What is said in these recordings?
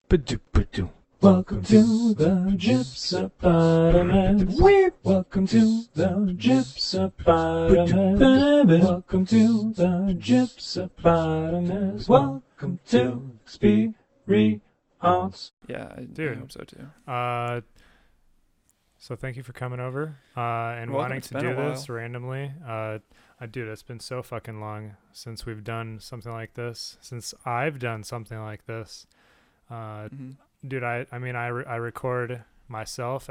Ba-do-ba-do. Welcome to the Gypsypotamus. Welcome to the Gypsypotamus. Welcome to the Gypsypotamus. Welcome to Experience. Yeah, I Dude. hope so too. So thank you for coming over and Welcome. wanting It's to been a do this while. randomly. Dude, it's been so fucking long since we've done something like this. Since I've done something like this. Dude, I record myself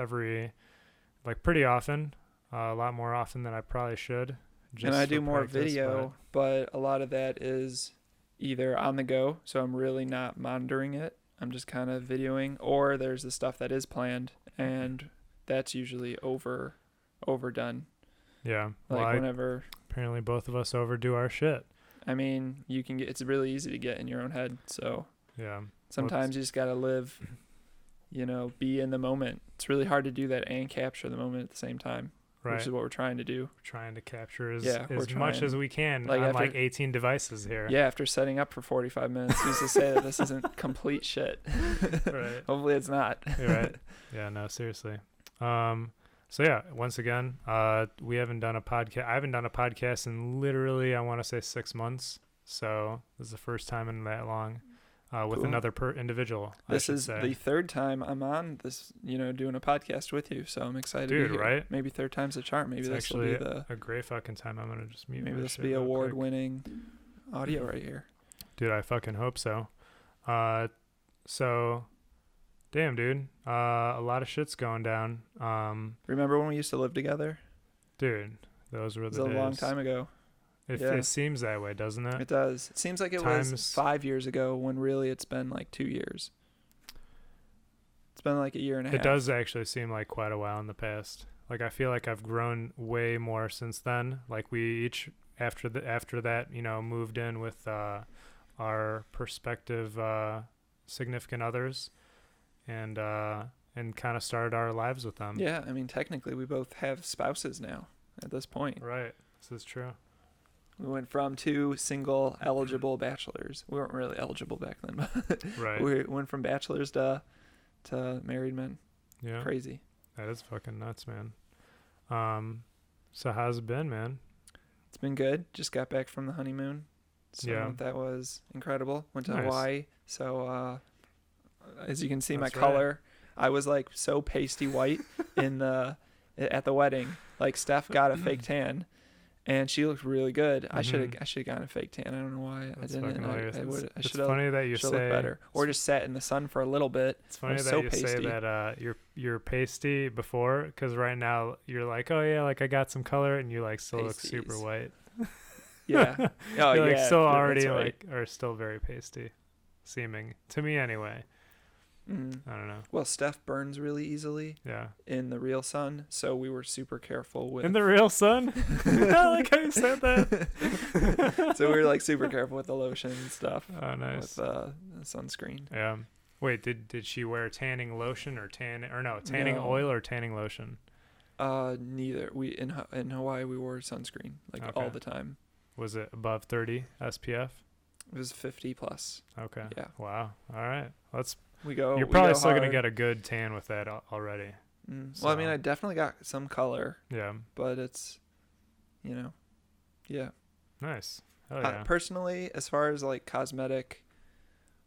pretty often, a lot more often than I probably should. And I do for more practice, video, but a lot of that is either on the go, so I'm really not monitoring it. I'm just kind of videoing, or there's the stuff that is planned, and that's usually overdone. Yeah. Like whenever. Apparently both of us overdo our shit. I mean, it's really easy to get in your own head. So Yeah. sometimes you just gotta live, be in the moment. It's really hard to do that and capture the moment at the same time. Right. Which is what we're trying to do. We're trying to capture as we're much trying. as we can Like on after- 18 devices here. Yeah, after setting up for 45 minutes, who's to say that this isn't complete shit? Right. Hopefully it's not. You're right. Yeah, no, seriously. So yeah, once again, we haven't done a podcast. I haven't done a podcast in literally, I want to say 6 months. So this is the first time in that long with Cool. another individual. This is the third time I'm on this, doing a podcast with you. So I'm excited Dude, to be here. right? Maybe third time's the charm. Maybe It's this will be actually a great fucking time. I'm going to just mute maybe my this shit will be real quick. award-winning audio right here. Dude, I fucking hope so. So, damn, dude. A lot of shit's going down. Remember when we used to live together? Dude, those were It was the a days. long time ago. Yeah. It seems that way, doesn't it? It does. It seems like it was 5 years ago when really it's been like 2 years. It's been like a year and a half. It does actually seem like quite a while in the past. Like I feel like I've grown way more since then. Like we each after that, moved in with our prospective significant others and kind of started our lives with them. Yeah, I mean technically we both have spouses now at this point. Right. This is true. We went from 2 single eligible bachelors. We weren't really eligible back then, but Right. we went from bachelors to married men. Yeah. Crazy. That is fucking nuts, man. So how's it been, man? It's been good. Just got back from the honeymoon. So Yeah. that was incredible. Went to Nice. Hawaii. So as you can see, That's my right. color, I was like so pasty white at the wedding. Like Steph got a fake tan and she looked really good. I should have gotten a fake tan. I don't know why That's I didn't. fucking hilarious. I It's should have funny that you looked say better. Or just sat in the sun for a little bit. It's funny I'm that so you say pasty. that you're pasty before, because right now you're like, oh yeah, like I got some color, and you like still look super Pasties. white. Yeah. Oh You're like yeah. still that's already right. like are still very pasty, seeming to me anyway. Mm. I don't know. Well, Steph burns really easily Yeah. in the real sun, so we were super careful with. In the real sun? I like how you said that. So we were like super careful with the lotion and stuff. Oh, nice. With sunscreen. Yeah. Wait, did she wear tanning lotion or tanning No. oil or tanning lotion? Neither. We in Hawaii we wore sunscreen like Okay. all the time. Was it above 30 SPF? It was 50 plus. Okay. Yeah. Wow. All right. We You're probably go still gonna hard. get a good tan with that already. Well, I mean, So- I definitely got some color, Yeah. but it's, yeah. Nice. Hell yeah. Personally, as far as like cosmetic,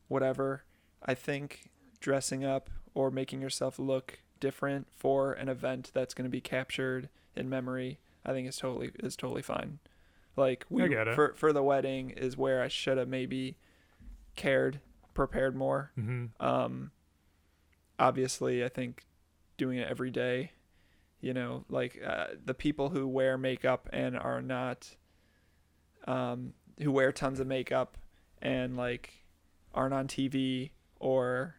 whatever, I think dressing up or making yourself look different for an event that's going to be captured in memory, I think is totally fine. Like I get it. for the wedding is where I should have maybe prepared more. Mm-hmm. Obviously, I think doing it every day, the people who wear makeup and are not, who wear tons of makeup and like aren't on TV or,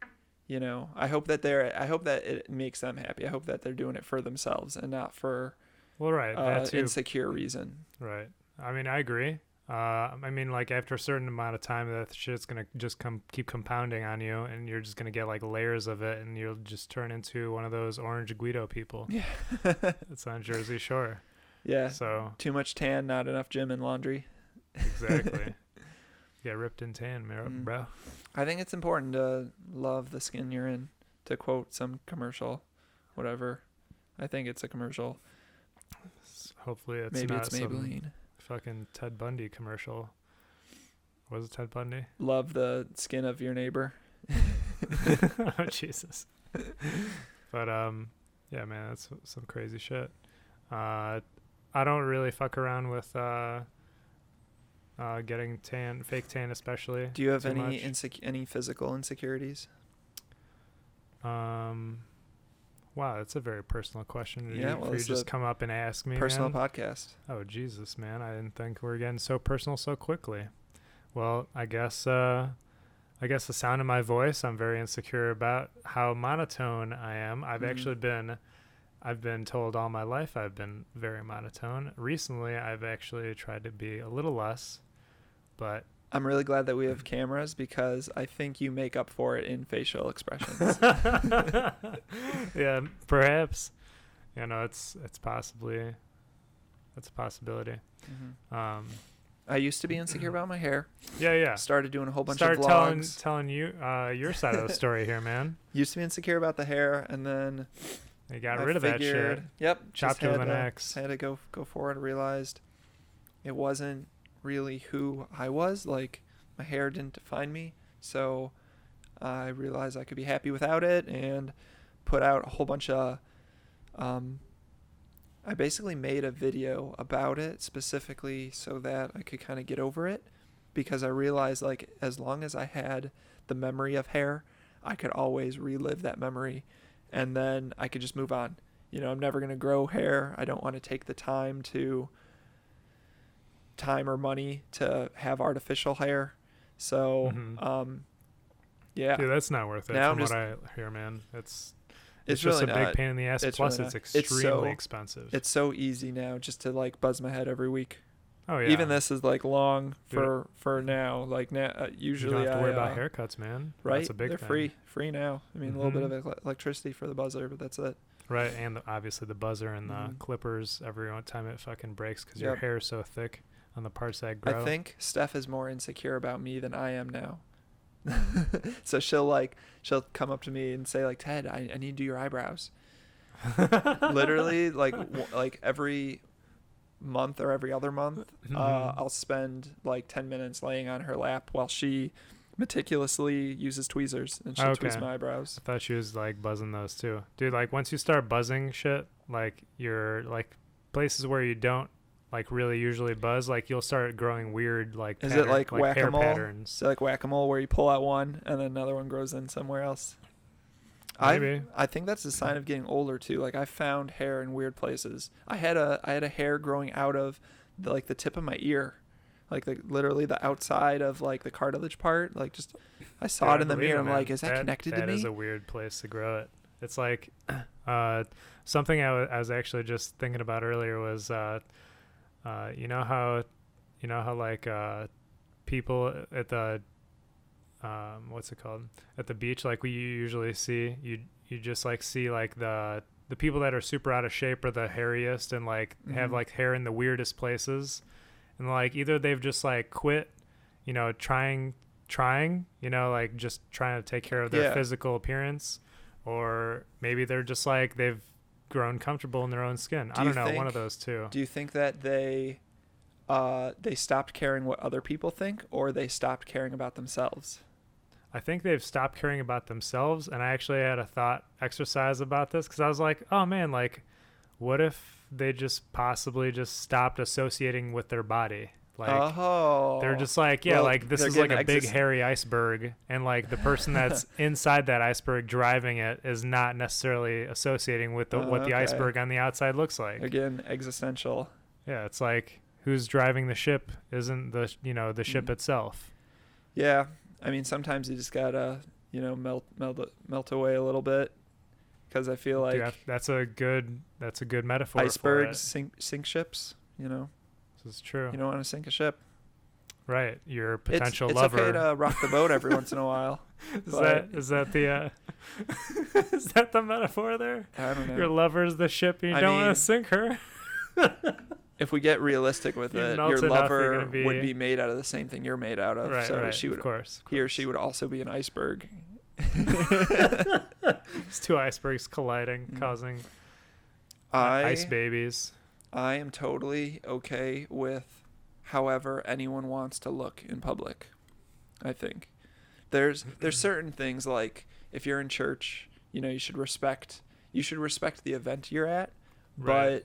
I hope that it makes them happy. I hope that they're doing it for themselves and not for Well, right. That too. insecure reason. Right. I mean, I agree. Like after a certain amount of time, that shit's gonna just keep compounding on you, and you're just gonna get like layers of it, and you'll just turn into one of those orange Guido people. Yeah. It's on Jersey Shore. Yeah. So Too much tan, not enough gym and laundry. exactly. Get ripped and tan, bro. I think it's important to love the skin you're in, to quote some commercial, whatever. I think it's a commercial. Hopefully it's Maybe not it's Maybelline. some fucking Ted Bundy commercial. Was it Ted Bundy? Love the skin of your neighbor. Oh, Jesus. But, yeah, man, that's some crazy shit. I don't really fuck around with getting fake tan especially. Do you have too any much. any physical insecurities? Wow, that's a very personal question. Yeah, well, you it's just a come up and ask me, Personal man? podcast. Oh, Jesus, man. I didn't think we were getting so personal so quickly. Well, I guess the sound of my voice, I'm very insecure about how monotone I am. I've been told all my life I've been very monotone. Recently, I've actually tried to be a little less, but I'm really glad that we have cameras because I think you make up for it in facial expressions. yeah, perhaps. You know, it's a possibility. Mm-hmm. I used to be insecure about my hair. Yeah. Started doing a whole bunch Start of vlogs. telling you your side of the story here, man. Used to be insecure about the hair, and then You got rid of that shit. Yep. Chopped it with an axe. Had to go forward. Realized it wasn't really who I was. Like, my hair didn't define me. So I realized I could be happy without it, and put out a whole bunch of I basically made a video about it specifically so that I could kind of get over it, because I realized, like, as long as I had the memory of hair, I could always relive that memory, and then I could just move on. You know, I'm never going to grow hair. I don't want to take the time or money to have artificial hair. So, yeah. Dude, that's not worth it Now from what I hear, man. It's It's just really a big not. pain in the ass. It's Plus, really it's not. extremely expensive. It's so easy now just to, like, buzz my head every week. Oh, yeah. Even this is, like, long for now. Like, now, usually you don't have to worry about haircuts, man. Right? That's a big They're thing. free now. I mean, a little bit of electricity for the buzzer, but that's it. Right, and obviously the buzzer and the Mhm. clippers every time it fucking breaks because your hair is so thick on the parts that grow. I think Steph is more insecure about me than I am now. So she'll come up to me and say, like, Ted, I need to do your eyebrows. Literally, like every month or every other month, I'll spend like 10 minutes laying on her lap while she meticulously uses tweezers, and she'll tweeze my eyebrows. I thought she was like buzzing those too. Dude, like once you start buzzing shit, like you're like places where you don't like really usually buzz, like you'll start growing weird like Is it like whack-a-mole? hair patterns. Is it like whack-a-mole where you pull out one and then another one grows in somewhere else? Maybe. I think that's a sign of getting older too. Like, I found hair in weird places. I had a hair growing out of the tip of my ear, like literally the outside of like the cartilage part. Like, just I saw it in the mirror. I'm like, is that connected to me? That is a weird place to grow it. It's like something I was actually just thinking about earlier was you know how like people at the what's it called, at the beach, like we usually see you just like see like the people that are super out of shape or the hairiest and like have like hair in the weirdest places, and like either they've just like quit, you know, trying, you know, like just trying to take care of their physical appearance, or maybe they're just like they've grown comfortable in their own skin. I don't know, one of those two. Do you think that they stopped caring what other people think, or they stopped caring about themselves? I think they've stopped caring about themselves, and I actually had a thought exercise about this because I was like, oh man, like what if they just possibly just stopped associating with their body? Like they're just like, yeah, well, like this is like a big hairy iceberg, and like the person that's inside that iceberg driving it is not necessarily associating with what the iceberg on the outside looks like. Again, existential. Yeah, it's like who's driving the ship isn't the ship itself. Yeah, I mean, sometimes you just gotta, you know, melt away a little bit, because I feel like that's a good metaphor. Icebergs sink ships, you know. This is true. You don't want to sink a ship. Right, your potential lover. It's okay to rock the boat every once in a while. Is that the is that the metaphor there? I don't know. Your lover's the ship, and you don't want to sink her. if we get realistic with You it, melt your enough, you're lover gonna be- would be made out of the same thing you're made out of. Right, So right. she would, Of course. he or she would also be an iceberg. It's two icebergs colliding, causing ice babies. I am totally okay with however anyone wants to look in public. I think there's certain things, like if you're in church, you should respect the event you're at, Right.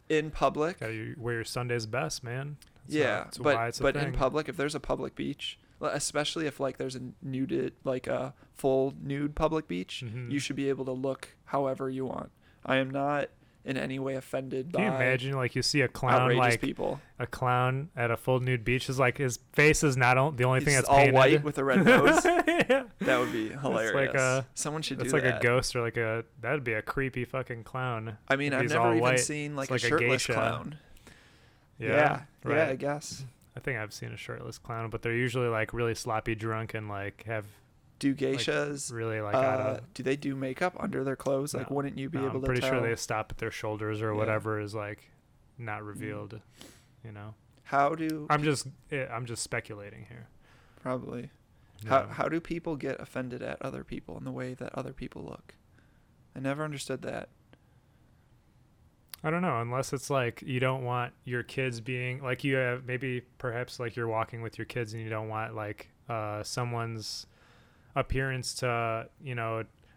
but in public, Gotta wear your Sunday's best, man. That's but why it's a in thing. public, if there's a public beach, especially if like there's a full nude public beach, Mhm. you should be able to look however you want. I am not in any way offended Can you by imagine, like, you see a clown, outrageous like people. a clown at a full nude beach, is like his face is not the only thing He's that's all painted. white with a red nose. Yeah. That would be hilarious. Someone should do It's that. like a ghost, or that'd be a creepy fucking clown. I mean, if I've he's never all even white. seen like It's a like a shirtless geisha. clown. Yeah, Yeah, right. I guess. I think I've seen a shirtless clown, but they're usually like really sloppy drunk and like have Do geishas really like out of. do they do makeup under their clothes? Like, No. wouldn't you be No, able I'm to pretty tell? sure they stop at their shoulders or Yeah. whatever is like not revealed. You know, How do I'm just speculating here. probably Yeah. how do people get offended at other people in the way that other people look? I never understood that. I don't know, unless it's like you don't want your kids being like, you have perhaps like you're walking with your kids and you don't want like someone's appearance to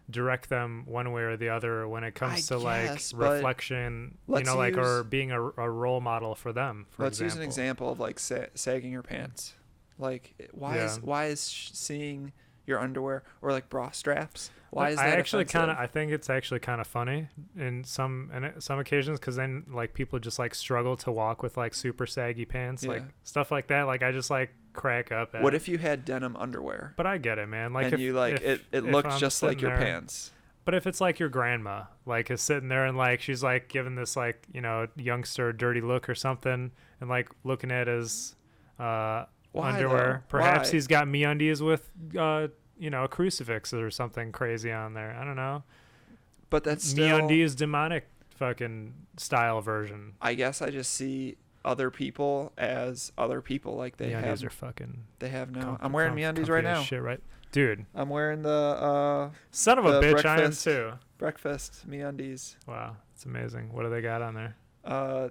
direct them one way or the other when it comes I to like guess, but reflection, let's like, or use- being a role model for them. Let's use an example of like sagging your pants. Like, why is seeing your underwear or like bra straps? Why is that offensive? I think it's actually kind of funny in some occasions, because then like people just like struggle to walk with like super saggy pants, like Yeah. stuff like that. Like I just like crack up at What if you had denim underwear? But I get it, man. Like And if you like if it looks I'm just like sitting your there- pants. But if it's like your grandma, like, is sitting there and like she's like giving this like youngster a dirty look or something, and like looking at his Why, underwear. though? Perhaps Why? he's got MeUndies with a crucifix or something crazy on there. I don't know. But that's still, MeUndies demonic fucking style version. I guess I just see other people as other people. Like they MeUndies have are fucking. I'm wearing MeUndies comfy right as now. Shit, right, dude. I'm wearing the Son of a the bitch, I am breakfast- too. breakfast MeUndies. Wow, it's amazing. What do they got on there?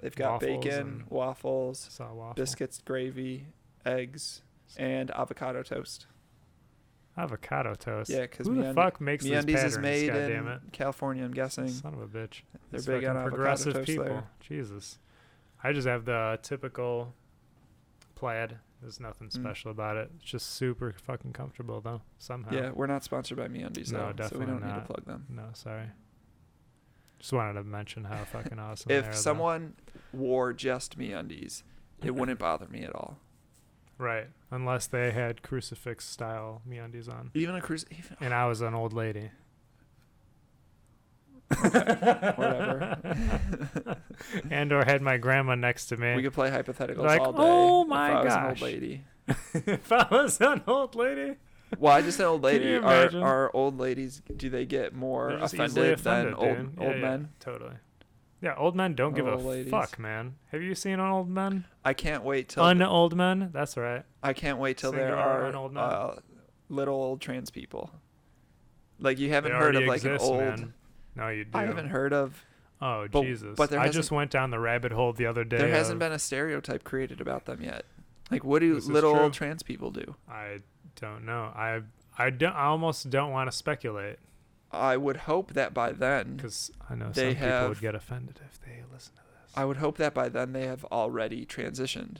They've got Waffles bacon, and- waffles, Saw a waffle. biscuits, gravy, eggs, and avocado toast. Avocado toast. Yeah, because who the fuck makes these MeUndies patterns? is made God damn in it. California, I'm guessing. Son of a bitch. They're These big on fucking avocado progressive toast people. there. Jesus. I just have the typical plaid. There's nothing Mm. special about it. It's just super fucking comfortable though. Somehow. Yeah, we're not sponsored by MeUndies, No, though, so we definitely don't need not. to plug them. No, sorry. Just wanted to mention how fucking awesome they are, If though. someone wore just MeUndies, it wouldn't bother me at all. Right. Unless they had crucifix style MeUndies on. Even a cruise, even And I was an old lady. whatever. And or had my grandma next to me. We could play hypotheticals Like, all day. oh my if I was an gosh. old lady. If I was an old lady. Why just an old Can lady? you imagine? Are old ladies? Do they get more They're just easily offended than offended, dude. old Yeah, men? Totally. Yeah, old men don't give a Old ladies. fuck, man. Have you seen old men? I can't wait till Old men? That's right. I can't wait till there Singular are and old men. little old trans people. Like you haven't They heard already of like exist, an old. man. No, you do. I haven't heard of. Oh, but- Jesus. but there I hasn't- just went down the rabbit hole the other day. There hasn't of- been a stereotype created about them yet. Like what do This is little true. old trans people do? I don't know. I almost don't want to speculate, I would hope that by then. because I know They some people have- would get offended if they listen to this. I would hope that by then they have already transitioned.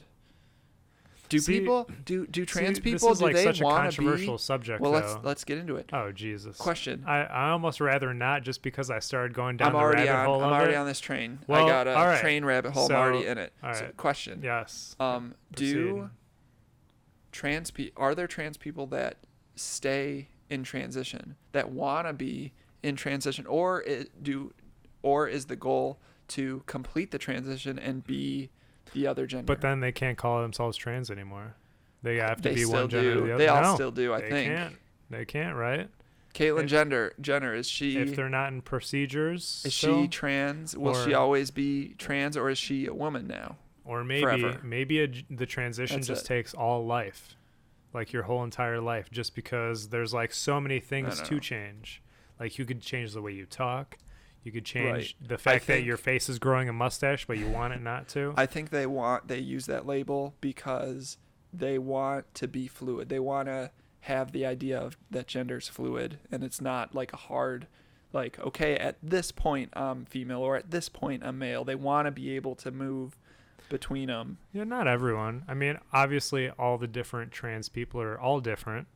Do See- people do trans See, people this is do like they such a want to controversial be? subject, Well, though. let's get into it. Oh, Jesus. Question. I almost rather not, just because I started going down I'm the already rabbit on. hole I'm of already it. on this train. Well, I got a all right. train rabbit hole. So, I'm already in it. all So, right. question. Yes. Do are there trans people that stay in transition, that want to be in transition, or is the goal to complete the transition and be the other gender? But then they can't call themselves trans anymore. They have to They be still one gender or do. the other. They all No, still do, I they think. Can't. They can't, right? Caitlyn if- Jenner, is she? If they're not in procedures, Is still? she trans? Will she Or- always be trans, or is she a woman now? Or maybe Forever. the transition That's just it. takes all life, like your whole entire life, just because there's like so many things to no. change. Like you could change the way you talk. You could change Right. the fact that think- your face is growing a mustache, but you want it not to. I think they use that label because they want to be fluid. They want to have the idea of that gender's fluid, and it's not like a hard, like, okay, at this point I'm female or at this point I'm male. They want to be able to move between them. Yeah, not everyone. I mean, obviously, all the different trans people are all different.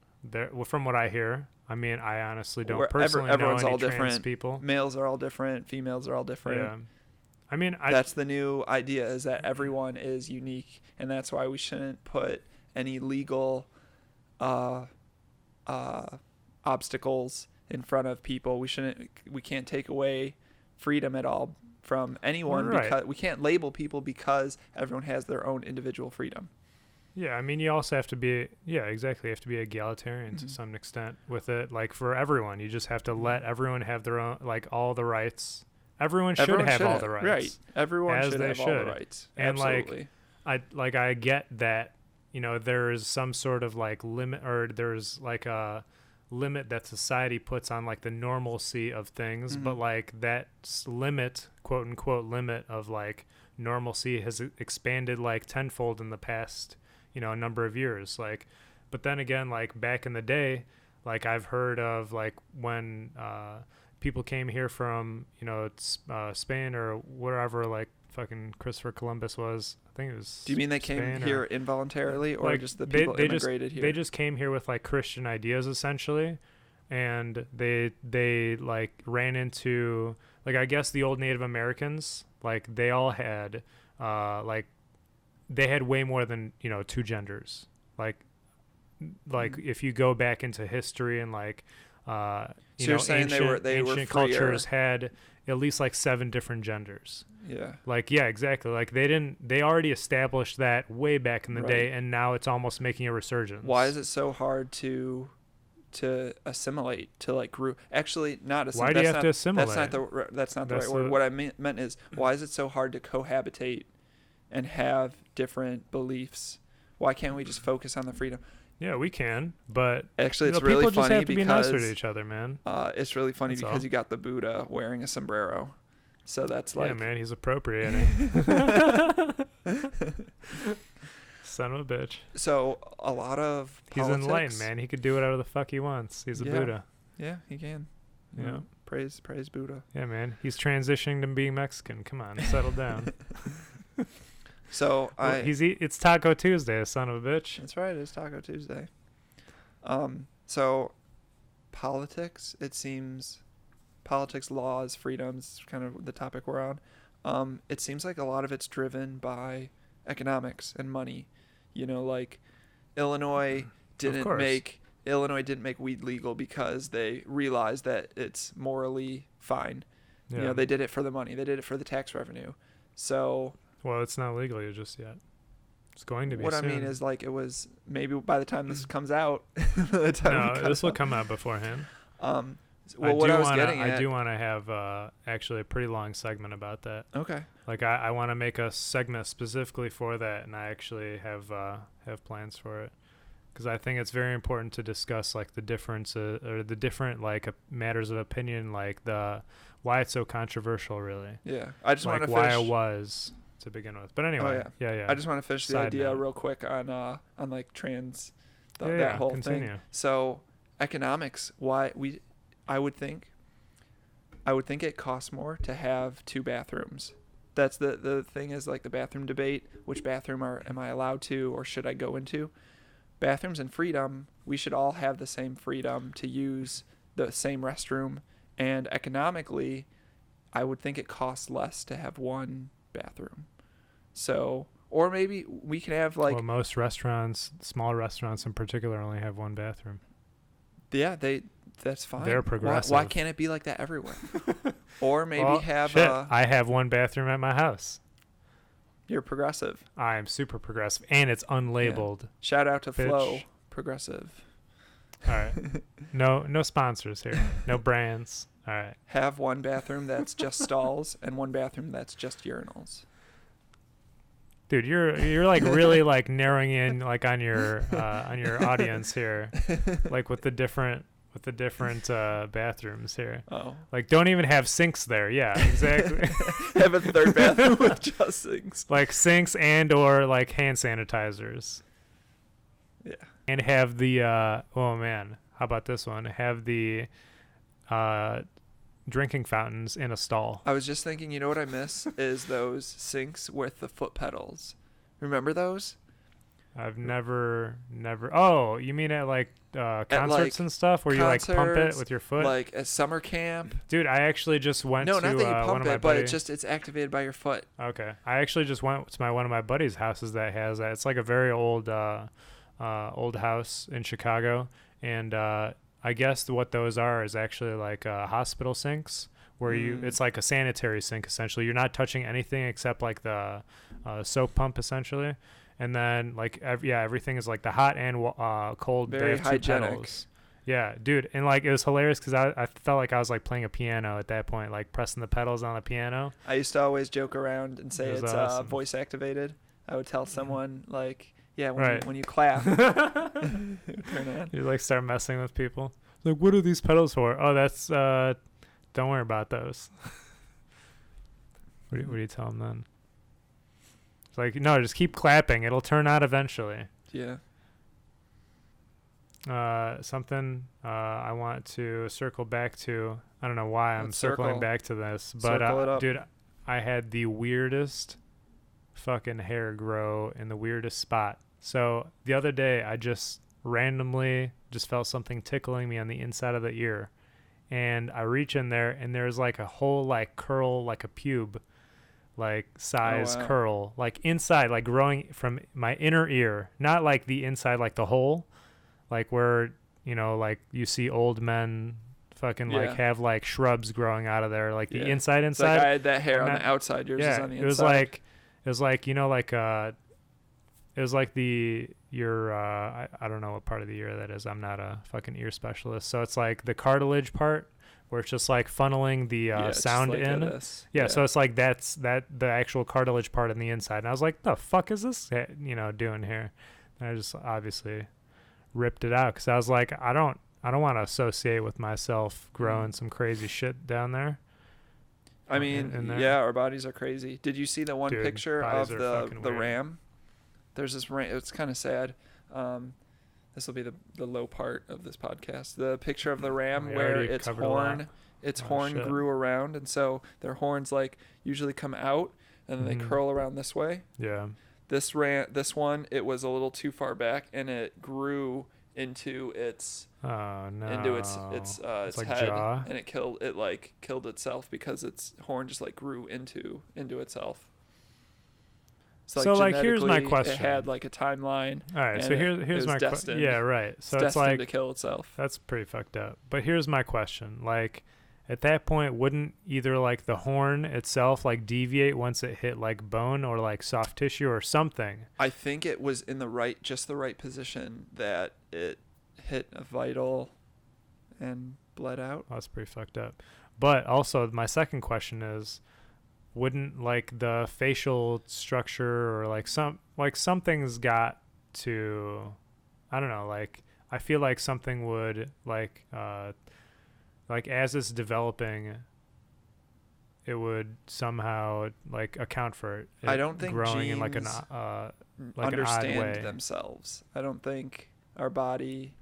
From what I hear. I mean, I honestly don't personally know everyone's any all trans different. people. Males are all different. Females are all different. Yeah. I mean, That's the new idea, is that everyone is unique, and that's why we shouldn't put any legal obstacles in front of people. We can't take away freedom at all from anyone, Right. because we can't label people because everyone has their own individual freedom. Yeah, I mean, you also have to be, exactly. You have to be egalitarian to some extent with it. Like for everyone, you just have to let everyone have their own, like all the rights. Everyone should have all the rights. Right. Everyone as should they have all the rights. And Absolutely. I get that, there is some sort of like limit, or there's like a limit that society puts on like the normalcy of things, but like that limit, quote unquote limit of like normalcy has expanded like tenfold in the past a number of years. Like, but then again, like back in the day, like I've heard of like when people came here from Spain or wherever, like fucking Christopher Columbus was. I think it was. Do you mean they came Spain here involuntarily, or like, just the people immigrated here? They just came here with like Christian ideas essentially, and they like ran into, like, I guess the old Native Americans, like they all had like they had way more than two genders. Like if you go back into history and like So you're saying they were ancient freer. cultures had at least like 7 different genders. Yeah. Like, yeah, exactly. Like they already established that way back in the day, and now it's almost making a resurgence. Why is it so hard to assimilate, to like group? Actually, not assimilate. Why do you have to assimilate? That's not the right word. What I meant is, why is it so hard to cohabitate and have different beliefs? Why can't we just focus on the freedom? Yeah, we can, but actually, it's people really just funny have to because be nicer to each other, man. It's really funny That's because all. you got the Buddha wearing a sombrero, so that's like, Yeah, man, he's appropriating. Son of a bitch. So a lot of He's politics, enlightened, man. He could do whatever the fuck he wants. He's a Yeah. Buddha. Yeah, he can. Yeah. Praise Buddha. Yeah, man. He's transitioning to being Mexican. Come on, settle down. So It's Taco Tuesday, son of a bitch. That's right. It's Taco Tuesday. So politics. It seems politics, laws, freedoms, kind of the topic we're on. It seems like a lot of it's driven by economics and money. Like Illinois didn't make weed legal because they realized that it's morally fine. Yeah. They did it for the money. They did it for the tax revenue. So Well, it's not legal just yet. It's going to be what soon. I mean is, like, it was maybe by the time this comes out. This will come out beforehand. Well, what I was getting at, I do want to have actually a pretty long segment about that. Okay. Like I want to make a segment specifically for that, and I actually have plans for it, because I think it's very important to discuss like the difference or the different like matters of opinion, like why it's so controversial, really. Yeah, I just want like to why finish. it was to begin with. But anyway, yeah. I just want to finish the Side idea note. real quick on like trans, Yeah, that whole continue. thing. So economics, I would think it costs more to have 2 bathrooms. That's the thing, is like the bathroom debate. Which bathroom am I allowed to, or should I go into? Bathrooms and freedom. We should all have the same freedom to use the same restroom. And economically, I would think it costs less to have 1 bathroom. So, or maybe we can have like, well, most restaurants, small restaurants in particular, only have 1 bathroom. yeah, that's fine. They're progressive. Why can't it be like that everywhere? Or maybe I have 1 bathroom at my house. You're progressive. I'm super progressive, and it's unlabeled. Yeah. Shout out to Bitch. Flow Progressive. All right. No sponsors here. No brands. All right. Have 1 bathroom that's just stalls and 1 bathroom that's just urinals. Dude, you're like really like narrowing in like on your audience here, like with the different bathrooms here. Oh, Like don't even have sinks there. Yeah, exactly. have a third bathroom with just sinks. Like sinks and or like hand sanitizers. Yeah. And have the oh man, how about this one? Have the drinking fountains in a stall. I was just thinking, you know what I miss is those sinks with the foot pedals. Remember those? I've never. Oh, you mean at like concerts like, and stuff where you like pump it with your foot? Like at summer camp. Dude, I actually just went No, to not that you one pump of my it, but buddies. it's activated by your foot. Okay, I actually just went to one of my buddies' houses that has that. It's like a very old house in Chicago, and I guess what those are is actually like hospital sinks where it's like a sanitary sink essentially. You're not touching anything except like the soap pump essentially, and then like everything is like the hot and cold. Very they have hygienic. 2 pedals. Yeah, dude, and like it was hilarious because I felt like I was like playing a piano at that point, like pressing the pedals on the piano. I used to always joke around and say it's awesome. voice activated. I would tell someone like, yeah, Right. when you clap, it would turn on. You like start messing with people. Like, what are these pedals for? Oh, that's don't worry about those. What do you tell them then? It's like, no, just keep clapping. It'll turn out eventually. Yeah. Something I want to circle back to. I don't know why I'm Let's circling circle. back to this, but Circle it up. dude, I had the weirdest fucking hair grow in the weirdest spot. So the other day, I just randomly just felt something tickling me on the inside of the ear, and I reach in there, and there's like a whole like curl, like a pube, like size wow. curl, like inside, like growing from my inner ear, not like the inside, like the hole, like where like you see old men fucking like have like shrubs growing out of there, like the inside. It's like I had that hair on the outside. Yours is on the inside. It was like it was like your I don't know what part of the ear that is. I'm not a fucking ear specialist. So it's like the cartilage part where it's just like funneling the sound like in. Yeah, so it's like that's the actual cartilage part on the inside. And I was like, the fuck is this doing here? And I just obviously ripped it out because I was like, I don't want to associate with myself growing some crazy shit down there. I mean, yeah, our bodies are crazy. Did you see the one picture of the ram? There's this ram. It's kind of sad. This will be the low part of this podcast. The picture of the ram where its horn grew around, and so their horns like usually come out and then they curl around this way. Yeah. This one, it was a little too far back, and it grew into its its like head, jaw. and it killed itself because its horn just like grew into itself. So like here's my question. It had like a timeline. All right, so here's my question. Yeah, right. So it's like to kill itself. That's pretty fucked up. But here's my question. Like at that point, wouldn't either like the horn itself like deviate once it hit like bone or like soft tissue or something? I think it was in the right position that it hit a vital and bled out. That's pretty fucked up. But also my second question is, wouldn't like the facial structure or like something's got to, I don't know, like I feel like something would like as it's developing, it would somehow like account for it. I don't think growing genes in like an understand an odd way. themselves. I don't think our body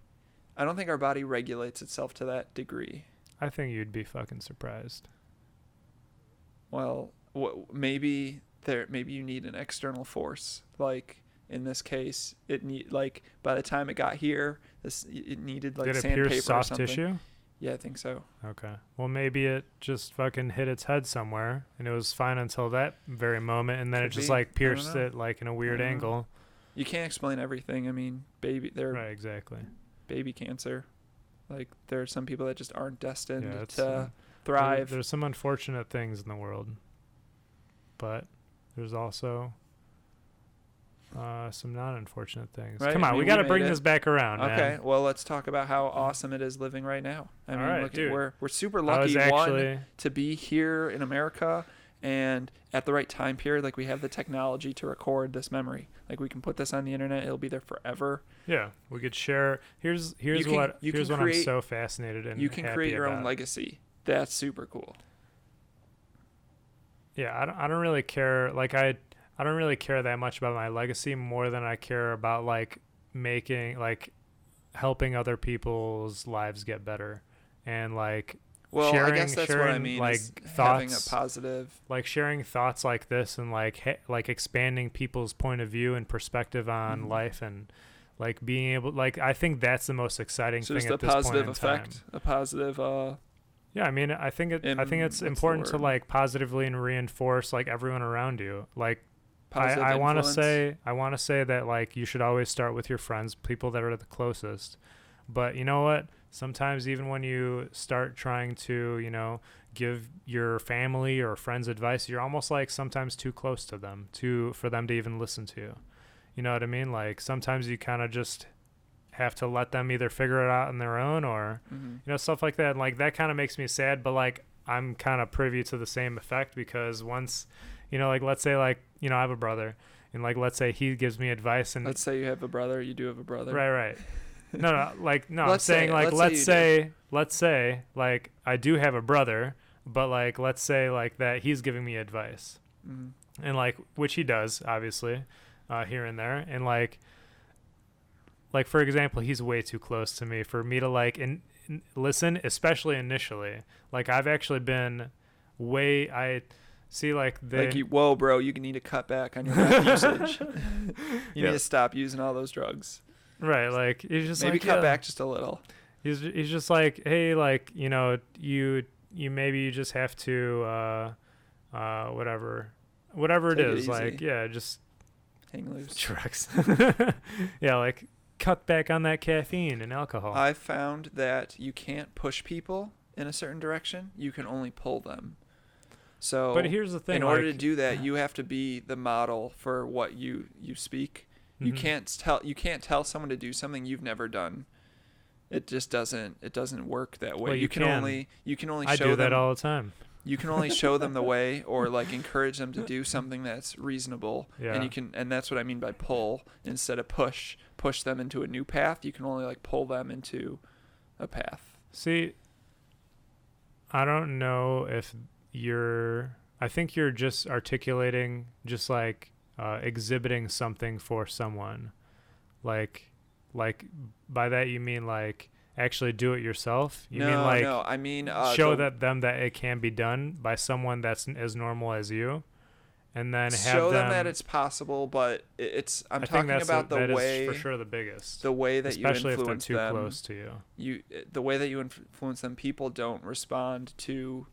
regulates itself to that degree. I think you'd be fucking surprised. Well, maybe you need an external force. Like in this case, by the time it got here, it needed like sandpaper or something. Soft tissue? Yeah, I think so. Okay. Well, maybe it just fucking hit its head somewhere, and it was fine until that very moment, and then it just like pierced it like in a weird angle. You can't explain everything. I mean, right, exactly. Baby cancer. Like there are some people that just aren't destined to thrive. There's some unfortunate things in the world, but there's also some non-unfortunate things. Right? Come on, we got to bring this back around. Okay, man. well, let's talk about how awesome it is living right now. I mean, right, look, dude. we're super lucky to be here in America and at the right time period, like we have the technology to record this memory. Like we can put this on the internet, it'll be there forever. Yeah, we could share. Here's what I'm so fascinated in. You can create your own legacy. That's super cool. Yeah, I don't really care. Like I don't really care that much about my legacy more than I care about like making like helping other people's lives get better, and like I guess that's what I mean. Like is thoughts, having a positive, like sharing thoughts like this, and like like expanding people's point of view and perspective on life, and like being able, like I think that's the most exciting thing at this point in time. A positive. Yeah, I mean, I think it's important to like positively and reinforce like everyone around you. Like I want to say that like you should always start with your friends, people that are the closest. But you know what? Sometimes even when you start trying to, you know, give your family or friends advice, you're almost like sometimes too close to them for them to even listen to you. You know what I mean? Like sometimes you kind of just have to let them either figure it out on their own or, you know, stuff like that. And like that kind of makes me sad, but like I'm kind of privy to the same effect because once, you know, like let's say like, you know, I have a brother and like let's say he gives me advice and let's say you have a brother, you do have a brother. Right. No, like no, I'm saying like let's say like I do have a brother, but like let's say like that he's giving me advice. And like which he does obviously here and there, and like for example, he's way too close to me for me to like listen, especially initially. Like I've actually been I see like whoa bro, you need to cut back on your meth usage. You need to stop using all those drugs. Right, like he's just maybe like, cut back just a little. He's just like, hey, like, you know, you maybe you just have to whatever it is, like, yeah, just hang loose. Drugs. Yeah, like cut back on that caffeine and alcohol. I found that you can't push people in a certain direction. You can only pull them. So, but here's the thing: in order to do that, you have to be the model for what you speak. You can't tell someone to do something you've never done. It just doesn't work that way. Well, you can only I do that all the time. You can only show them the way or like encourage them to do something that's reasonable. Yeah. And that's what I mean by pull instead of push them into a new path. You can only like pull them into a path. See, I don't know if I think you're just articulating just like exhibiting something for someone, like by that you mean like actually do it yourself? No, I mean show them that it can be done by someone that's as normal as you, and then show them that it's possible. But I'm talking about the way, is for sure the biggest. The way that especially you influence if they're too them, close to you. The way that you influence them, people don't respond to.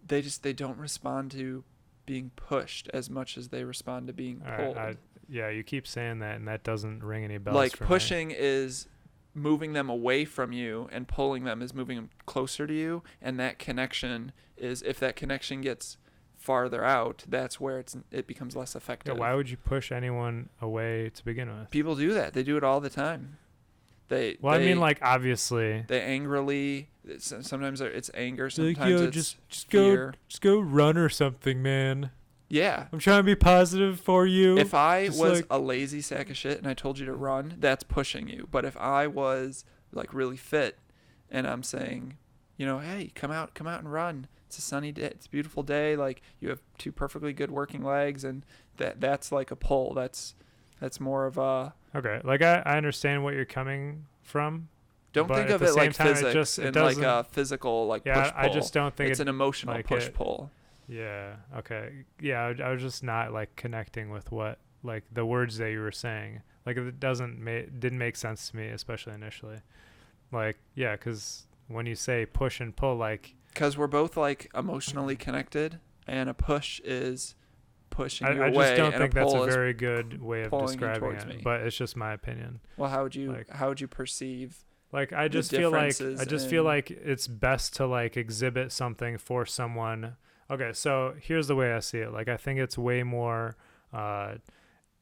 They don't respond to being pushed as much as they respond to being pulled. Yeah, you keep saying that, and that doesn't ring any bells. Like for pushing me. is moving them away from you, and pulling them is moving them closer to you. And that connection is, if that connection gets farther out, that's where it becomes less effective. Yeah, why would you push anyone away to begin with? People do that. They do it all the time. I mean, like obviously they angrily. Sometimes it's anger. Sometimes like, yo, it's just fear. go run or something, man. Yeah, I'm trying to be positive for you. If I was a lazy sack of shit and I told you to run, that's pushing you. But if I was like really fit and I'm saying, you know, hey, come out and run. It's a sunny day. It's a beautiful day. Like you have two perfectly good working legs, and that's like a pull. That's more of a okay. Like I understand what you're coming from. Don't think of it like physics and like a physical like push-pull. I just don't think it's an emotional like push-pull. Yeah. Okay. Yeah. I was just not like connecting with what like the words that you were saying. Like it didn't make sense to me, especially initially. Like yeah, because when you say push and pull, like because we're both like emotionally connected, and a push is pushing you away. I just don't and think a that's pull a very good way of describing it. Me. But it's just my opinion. Well, how would you perceive? Like I just feel like it's best to like exhibit something for someone. Okay, so here's the way I see it. Like I think it's way more,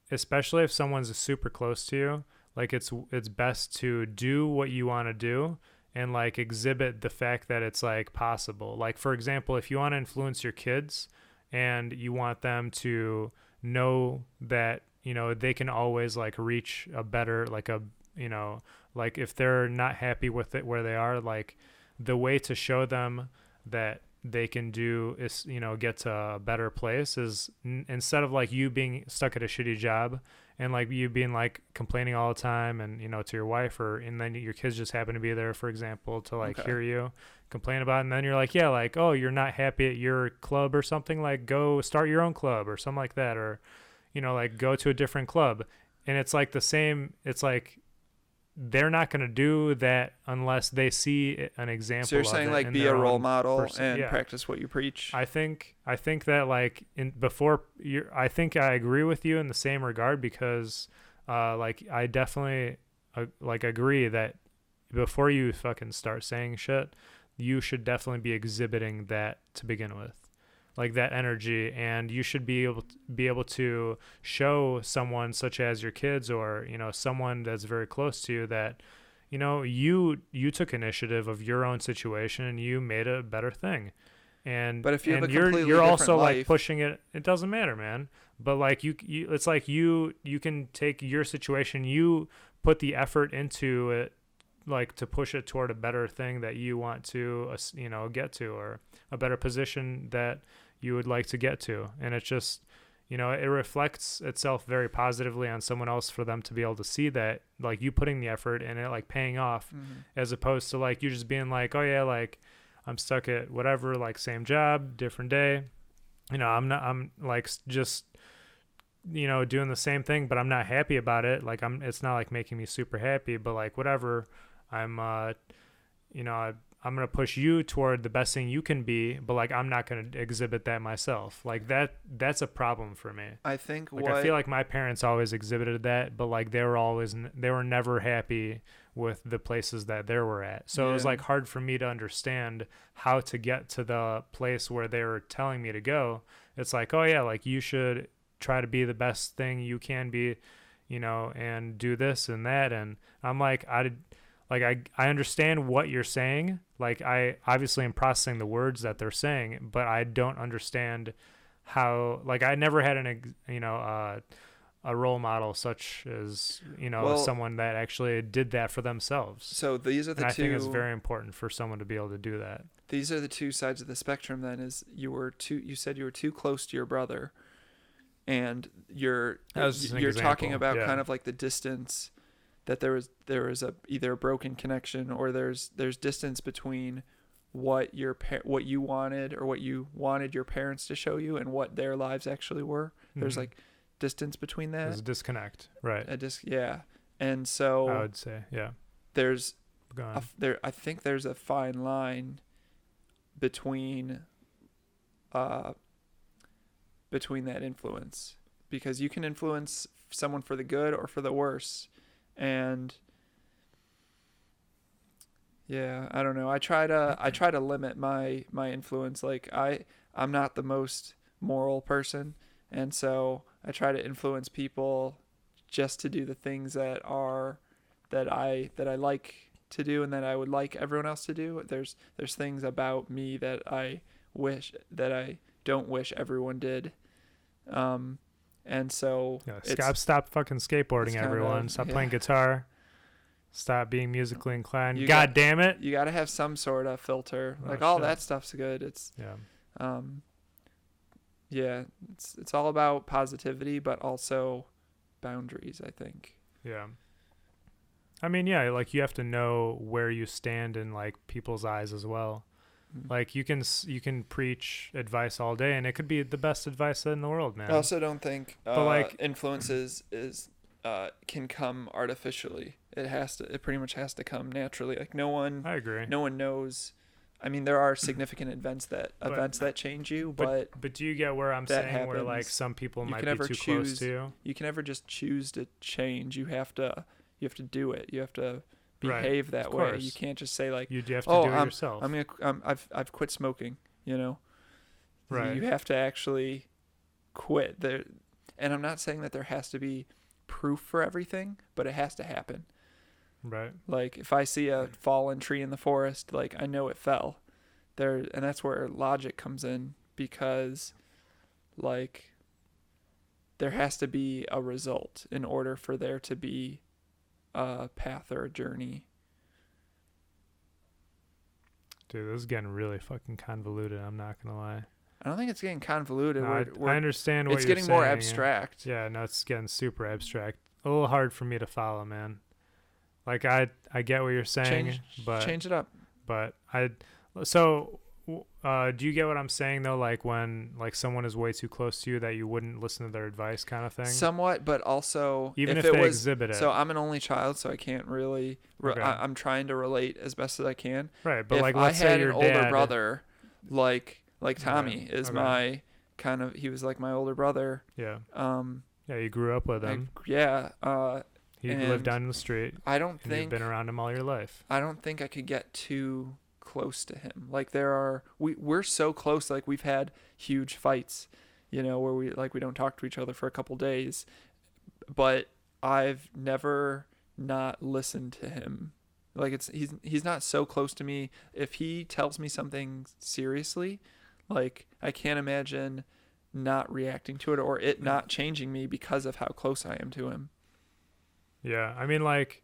especially if someone's super close to you. Like it's best to do what you want to do and like exhibit the fact that it's like possible. Like, for example, if you want to influence your kids and you want them to know that, you know, they can always like reach a better, like a, you know, like if they're not happy with it where they are, like the way to show them that they can do is, you know, get to a better place is instead of like you being stuck at a shitty job and like you being like complaining all the time and, you know, to your wife, or and then your kids just happen to be there, for example, to like hear you complain about it, and then you're like, yeah, like, oh, you're not happy at your club or something, like go start your own club or something like that, or, you know, like go to a different club. And it's like the same, it's like they're not going to do that unless they see an example. So you're saying like be a role model and practice what you preach. I think that like I think I agree with you in the same regard, because like I definitely like agree that before you fucking start saying shit, you should definitely be exhibiting that to begin with. Like that energy, and you should be able to show someone such as your kids, or, you know, someone that's very close to you, that, you know, you took initiative of your own situation and you made a better thing. And but if you have a you're also life, like pushing it, it doesn't matter, man. But like you it's like you can take your situation, you put the effort into it, like to push it toward a better thing that you want to, you know, get to, or a better position that you would like to get to. And it's just, you know, it reflects itself very positively on someone else for them to be able to see that, like you putting the effort and it like paying off, as opposed to like you just being like, oh yeah, like I'm stuck at whatever, like same job, different day. You know, I'm like just, you know, doing the same thing, but I'm not happy about it. Like it's not like making me super happy, but like whatever, I'm, you know, I'm going to push you toward the best thing you can be, but like I'm not going to exhibit that myself. Like that's a problem for me. I think like I feel like my parents always exhibited that, but like they were never happy with the places that they were at. So it was like hard for me to understand how to get to the place where they were telling me to go. It's like, oh yeah, like you should try to be the best thing you can be, you know, and do this and that. And I'm like, I understand what you're saying. Like I obviously am processing the words that they're saying, but I don't understand how, like I never had a role model such as, you know, someone that actually did that for themselves. So these are the two. I think it's very important for someone to be able to do that. These are the two sides of the spectrum then, is you said you were too close to your brother, and you're talking about kind of like the distance, that there was either a broken connection, or there's distance between what you wanted, or what you wanted your parents to show you, and what their lives actually were. There's like distance between that. There's a disconnect, right? And so I would say, yeah. There's I think there's a fine line between that influence, because you can influence someone for the good or for the worse. And yeah, I don't know. I try to limit my influence. Like I'm not the most moral person, and so I try to influence people just to do the things that I like to do, and that I would like everyone else to do. There's things about me that I don't wish everyone did. And so stop fucking skateboarding, everyone. Stop playing guitar. Stop being musically inclined. God damn it. You got to have some sort of filter. All that stuff's good. It's it's all about positivity, but also boundaries, I think. Yeah. I mean, yeah, like you have to know where you stand in like people's eyes as well. Like you can preach advice all day, and it could be the best advice in the world, man. I also don't think influences can come artificially. It pretty much has to come naturally. Like I agree. No one knows. I mean, there are significant events that change you, but do you get where I'm saying happens, where like some people might be too close to you? You can never just choose to change. You have to do it. You have to behave that way. You can't just say like, you have to do it yourself. I've quit smoking, you know. Right. You have to actually quit there. And I'm not saying that there has to be proof for everything, but it has to happen. Right. Like if I see a fallen tree in the forest, like I know it fell there, and that's where logic comes in, because like there has to be a result in order for there to be a path or a journey. Dude, this is getting really fucking convoluted. I'm not gonna lie. I don't think it's getting convoluted. No, I understand what it's you're getting saying. more abstract. Yeah, no, it's getting super abstract. A little hard for me to follow, man. Like I get what you're saying, but change it up. But do you get what I'm saying though? Like when like someone is way too close to you that you wouldn't listen to their advice, kind of thing. Somewhat, but also even if it they was, exhibit it. So I'm an only child, so I can't really. Okay. I'm trying to relate as best as I can. Right, but if like I let's had say your an older dad, brother, like Tommy is Okay. my kind of. He was like my older brother. Yeah. Yeah, you grew up with him. He lived down the street. I don't think you've been around him all your life. I don't think I could get too close to him. Like we're so close. Like we've had huge fights, where we don't talk to each other for a couple days. But I've never not listened to him. Like he's not so close to me. If he tells me something seriously, like I can't imagine not reacting to it or it not changing me because of how close I am to him. Yeah, I mean, like,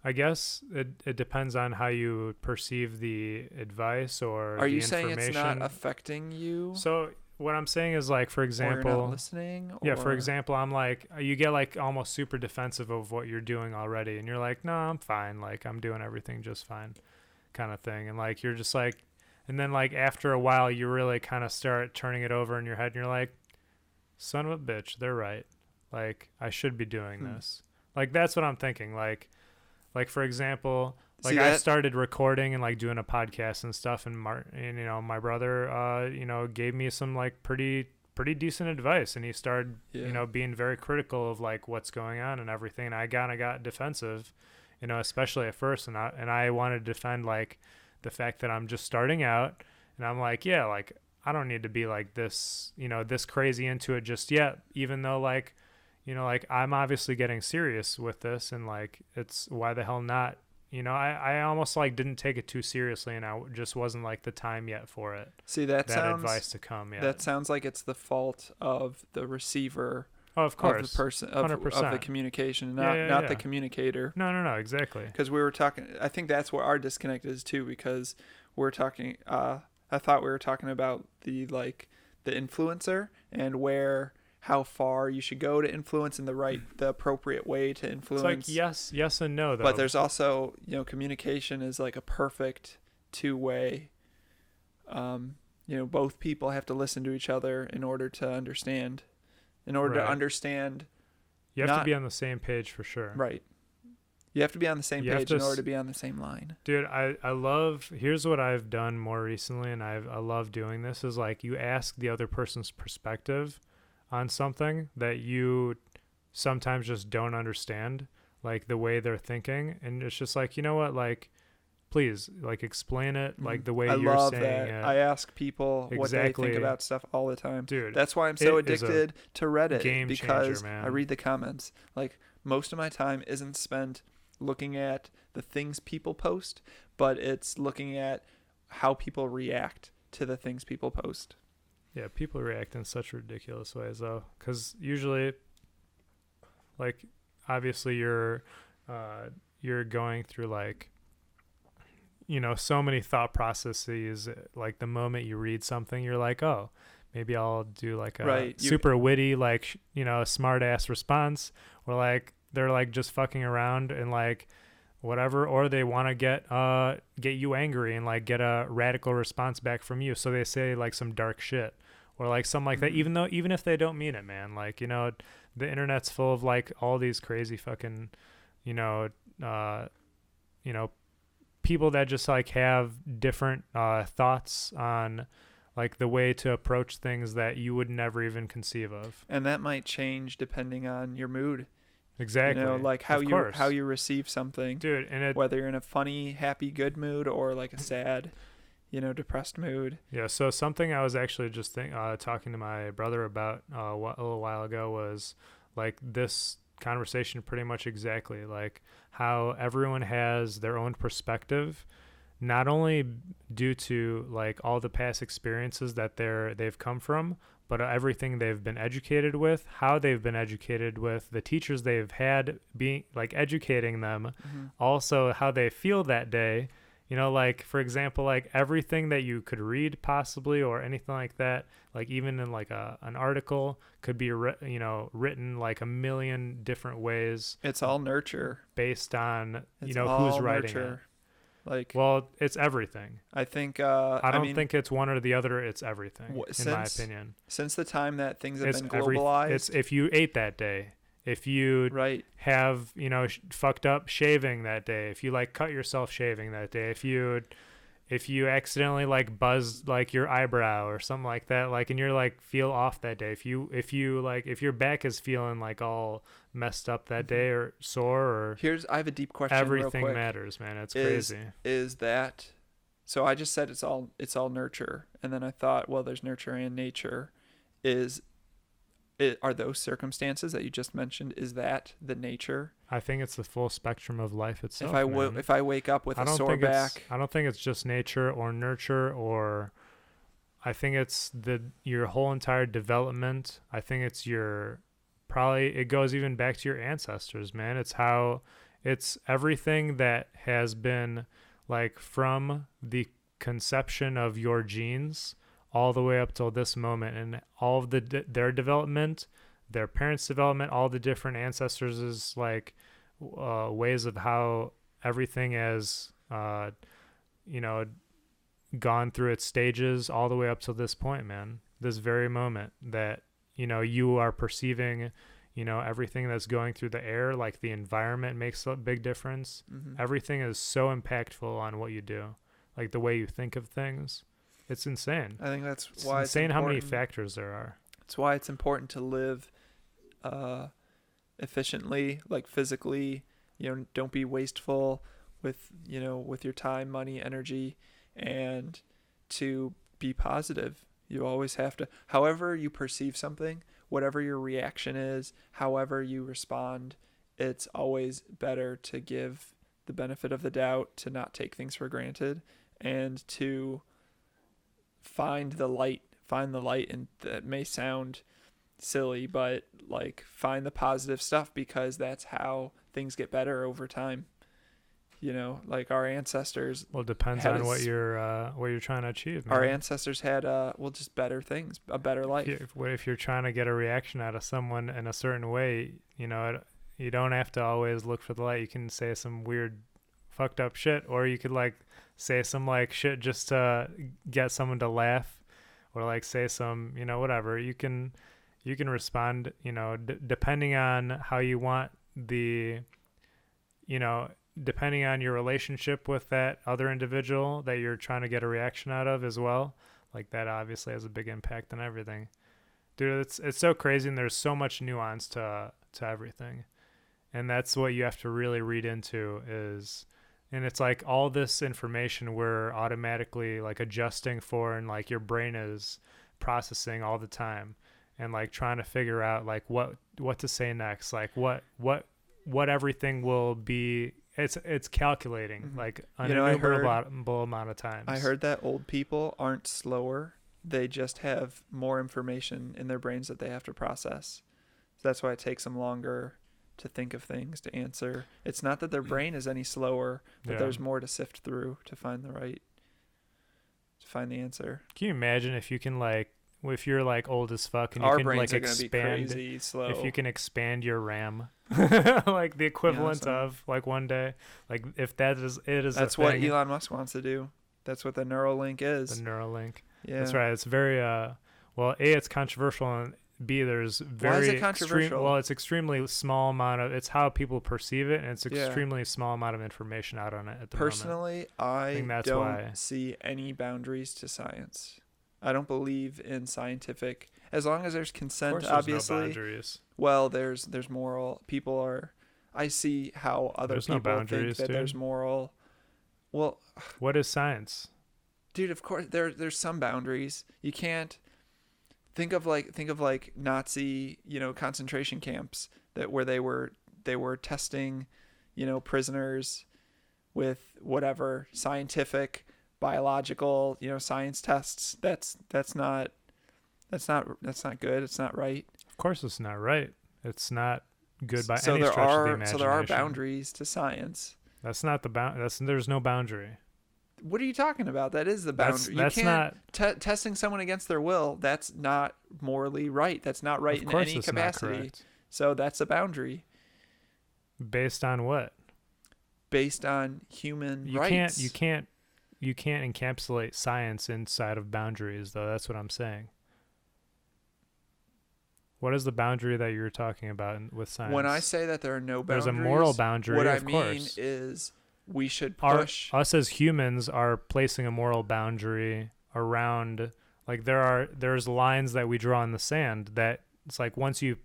I guess it depends on how you perceive the advice or Are the you saying information. it's not affecting you? So what I'm saying is, like, for example, or you're not listening? Yeah, for example, I'm like, you get like almost super defensive of what you're doing already, and you're like, no, I'm fine, like I'm doing everything just fine, kind of thing, and like you're just like, and then like after a while, you really kind of start turning it over in your head, and you're like, son of a bitch, they're right. Like, I should be doing this. Like, that's what I'm thinking. Like for example, like I started recording and like doing a podcast and stuff, and my brother, gave me some like pretty decent advice, and he started, being very critical of like what's going on and everything. And I kind of got defensive, especially at first, and I wanted to defend like the fact that I'm just starting out, and I'm like, yeah, like I don't need to be like this, this crazy into it just yet, even though like. Like I'm obviously getting serious with this, and like it's why the hell not? I almost like didn't take it too seriously, and I just wasn't like the time yet for it. See, that advice to come. Yeah, that sounds like it's the fault of the receiver. Oh, of course, of the person of the communication, not the communicator. No, exactly. Because we were talking. I think that's where our disconnect is too, because we're talking. I thought we were talking about the influencer and how far you should go to influence in the appropriate way to influence. It's like yes and no, though. But there's also, communication is like a perfect two-way. Both people have to listen to each other in order to understand. In order to understand. You have to be on the same page for sure. Right. You have to be on the same page in order to be on the same line. Dude, I love, here's what I've done more recently, and I love doing this, is like you ask the other person's perspective on something that you sometimes just don't understand, like the way they're thinking, and it's just like, what, like please like explain it like the way you're saying it. I ask people what they think about stuff all the time. Dude, that's why I'm so addicted to Reddit, because changer, man. I read the comments. Like most of my time isn't spent looking at the things people post, but it's looking at how people react to the things people post. Yeah, people react in such ridiculous ways, though, because usually, like, obviously you're going through, like, so many thought processes. Like, the moment you read something, you're like, oh, maybe I'll do, like, a super witty, like, smart-ass response, or, like, they're, like, just fucking around and, like, whatever, or they want to get you angry and like get a radical response back from you, so they say like some dark shit or like something like that, even if they don't mean it, man. Like, the internet's full of like all these crazy fucking people that just like have different thoughts on like the way to approach things that you would never even conceive of, and that might change depending on your mood. Exactly. Like how you receive something, dude, and whether you're in a funny, happy, good mood or like a sad, depressed mood. Yeah. So something I was actually just talking to my brother about a little while ago was like this conversation pretty much exactly, like how everyone has their own perspective, not only due to like all the past experiences that they've come from, but everything they've been educated with, how they've been educated with, the teachers they've had being like educating them, also how they feel that day. You know, like, for example, like everything that you could read possibly or anything like that, like even in like an article could be, written like a million different ways. It's all nurture. Based on, It's who's writing nurture. It. Well, it's everything. I think, I don't think it's one or the other. It's everything, in my opinion. Since the time that things have been globalized. It's if you ate that day. If you have, fucked up shaving that day, if you like cut yourself shaving that day, if you accidentally like buzzed like your eyebrow or something like that, like, and you're like feel off that day, if your back is feeling like all messed up that day or sore or I have a deep question. Everything real quick. matters, man. It's crazy. Is that so? I just said it's all nurture, and then I thought, well, there's nurture and nature. Are those circumstances that you just mentioned, is that the nature? I think it's the full spectrum of life itself. If I wake up with a sore back, I don't think it's just nature or nurture, or I think it's your whole entire development. I think it's it goes even back to your ancestors, man. It's everything that has been like from the conception of your genes all the way up till this moment, and all of their development, their parents' development, all the different ancestors' like ways of how everything has gone through its stages all the way up till this point, man. This very moment that you are perceiving, everything that's going through the air, like the environment makes a big difference. Everything is so impactful on what you do, like the way you think of things. It's insane. I think that's it's why insane it's how many factors there are. It's why it's important to live efficiently, like physically. Don't be wasteful with your time, money, energy, and to be positive. You always have to, however you perceive something, whatever your reaction is, however you respond, it's always better to give the benefit of the doubt, to not take things for granted, and to find the light. And that may sound silly, but like find the positive stuff, because that's how things get better over time. Like our ancestors. Well, it depends on what you're trying to achieve, man. Our ancestors had just better things, a better life. If you're trying to get a reaction out of someone in a certain way, you don't have to always look for the light. You can say some weird fucked up shit, or you could like say some like shit just to get someone to laugh, or like say some whatever. You can respond depending on how you want depending on your relationship with that other individual that you're trying to get a reaction out of as well. Like that obviously has a big impact on everything, dude. It's so crazy, and there's so much nuance to everything, and that's what you have to really read into is. And it's like all this information we're automatically like adjusting for, and like your brain is processing all the time, and like trying to figure out like what to say next, like what everything will be. It's calculating like an innumerable amount of times. I heard that old people aren't slower; they just have more information in their brains that they have to process. So that's why it takes them longer to think of things, to answer. It's not that their brain is any slower, but there's more to sift through to find the answer. Can you imagine if you can like, if you're like old as fuck and our you can brains like are expand, be crazy slow. If you can expand your RAM, like the equivalent of like one day, like if that's what Elon Musk wants to do. That's what the Neuralink is. The Neuralink. Yeah, that's right. It's very well, A, it's controversial, and B, there's very Why is it controversial? It's extremely small amount of, it's how people perceive it, and it's extremely small amount of information out on it at the moment. Personally, I don't see any boundaries to science. I don't believe in scientific, as long as there's consent, of course obviously. There's no boundaries. Well, there's moral. People are. I see how other there's people no think that there's moral. Well, what is science? Dude, of course there's some boundaries. You can't think of like Nazi, concentration camps. that where they were testing, prisoners with whatever scientific, biological, science tests. That's not good. It's not right. Of course, it's not right. It's not good by So any there stretch of the are imagination. so there are boundaries to science. That's not the there's no boundary. What are you talking about? That is the boundary. That's you can't testing someone against their will. That's not morally right. That's not right in any capacity. So that's a boundary. Based on what? Based on human rights. You can't encapsulate science inside of boundaries, though. That's what I'm saying. What is the boundary that you're talking about with science? When I say that there are no boundaries, there's a moral boundary. What of I mean course. is we should push. Us as humans are placing a moral boundary around. Like there's lines that we draw in the sand that it's like once you